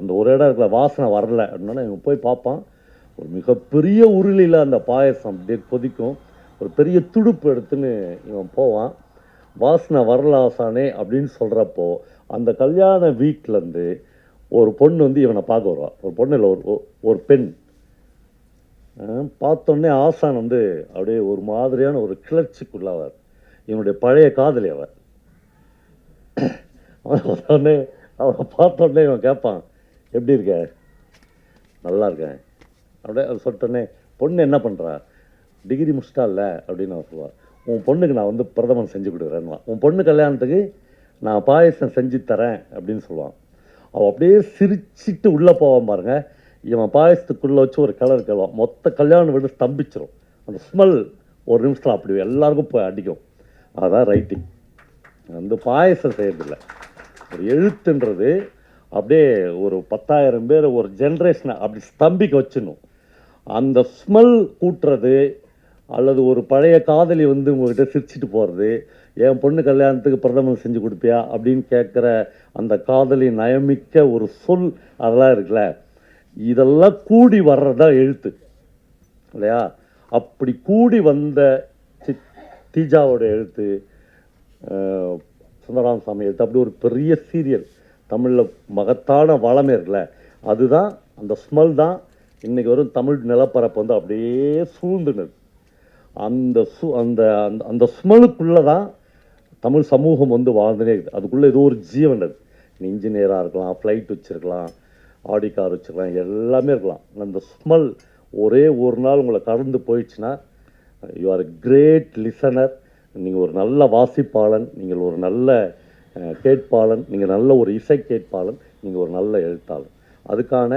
அந்த ஒரு இடம் இருக்கல, வாசனை வரல அப்படின்னா இவன் போய் பார்ப்பான். ஒரு மிகப்பெரிய உருளியில் அந்த பாயசம் அப்படியே கொதிக்கும். ஒரு பெரிய துடுப்பு எடுத்துன்னு இவன் போவான். வாசனை வரல ஆசானே அப்படின்னு சொல்கிறப்போ அந்த கல்யாண வீட்டிலேருந்து ஒரு பொண்ணு வந்து இவனை பார்க்க வருவா. ஒரு பொண்ணு இல்லை, ஒரு பெண். பார்த்தோன்னே ஆசான் வந்து அப்படியே ஒரு மாதிரியான ஒரு கிளர்ச்சிக்குள்ளாவார். இவனுடைய பழைய காதலி அவர். அவனை பார்த்தோன்னே இவன் கேட்பான், எப்படி இருக்க? நல்லா இருக்கேன் அப்படியே அது சொல்லிட்டோன்னே, பொண்ணு என்ன பண்ணுறா? டிகிரி முடிச்சிட்டா இல்லை அப்படின்னு அவன் சொல்லுவாள். உன் பொண்ணுக்கு நான் வந்து பிரதமன் செஞ்சு கொடுக்குறேன்னுவான். உன் பொண்ணு கல்யாணத்துக்கு நான் பாயசம் செஞ்சு தரேன் அப்படின்னு சொல்லுவான். அவள் அப்படியே சிரிச்சிட்டு உள்ளே போவான் பாருங்க. இவன் பாயசத்துக்குள்ளே வச்சு ஒரு கலர் கழுவான். மொத்த கல்யாணம் விட ஸ்தம்பிச்சிடும். அந்த ஸ்மெல் ஒரு நிமிஷத்தில் அப்படி எல்லாருக்கும் போய் அடிக்கும். அதுதான் ரைட்டிங். வந்து பாயசம் செய்யறதில்லை, ஒரு எழுத்துன்றது அப்படியே ஒரு 10,000 பேர் ஒரு ஜென்ரேஷனை அப்படி ஸ்தம்பிக்க வச்சிடணும். அந்த ஸ்மெல் கூட்டுறது, அல்லது ஒரு பழைய காதலி வந்து உங்கள்கிட்ட சிரிச்சிட்டு போகிறது, என் பொண்ணு கல்யாணத்துக்கு பிரதமர் செஞ்சு கொடுப்பியா அப்படின்னு கேட்குற அந்த காதலி நயமிக்க ஒரு சொல், அதெல்லாம் இருக்குல்ல, இதெல்லாம் கூடி வர்றதா எழுத்து இல்லையா? அப்படி கூடி வந்த தீஜாவோட எழுத்து, சுந்தரராமசாமி எழுத்து, அப்படி ஒரு பெரிய சீரியல் தமிழில் மகத்தான வளமே இருக்குல்ல, அதுதான் அந்த ஸ்மெல் தான் இன்றைக்கி வரும் தமிழ் நிலப்பரப்பு வந்து அப்படியே சூழ்ந்துனது. அந்த அந்த அந்த ஸ்மெல்லுக்குள்ளே தான் தமிழ் சமூகம் வந்து வாழ்ந்துனே இருக்குது. அதுக்குள்ளே ஏதோ ஒரு ஜீவன் இருக்குது. இன்ஜினியராக இருக்கலாம், ஃப்ளைட் வச்சுருக்கலாம், ஆடி கார் வச்சுருக்கலாம், எல்லாமே இருக்கலாம். அந்த ஸ்மெல் ஒரே ஒரு நாள் உங்களை கடந்து போயிடுச்சுன்னா, you are a great listener. நீங்கள் ஒரு நல்ல வாசிப்பாளன், நீங்கள் ஒரு நல்ல கேட்பாளன், நீங்கள் நல்ல ஒரு இசை கேட்பாளன், நீங்கள் ஒரு நல்ல எழுத்தாளன். அதுக்கான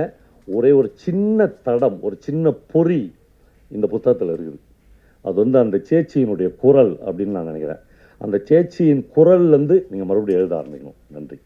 ஒரே ஒரு சின்ன தடம், ஒரு சின்ன பொறி இந்த புத்தகத்தில் இருக்குது. அது வந்து அந்த சேச்சியினுடைய குரல் அப்படின்னு நான் நினைக்கிறேன். அந்த சேச்சியின் குரல்லேருந்து நீங்கள் மறுபடியும் எழுத ஆரம்பிக்கணும். நன்றி.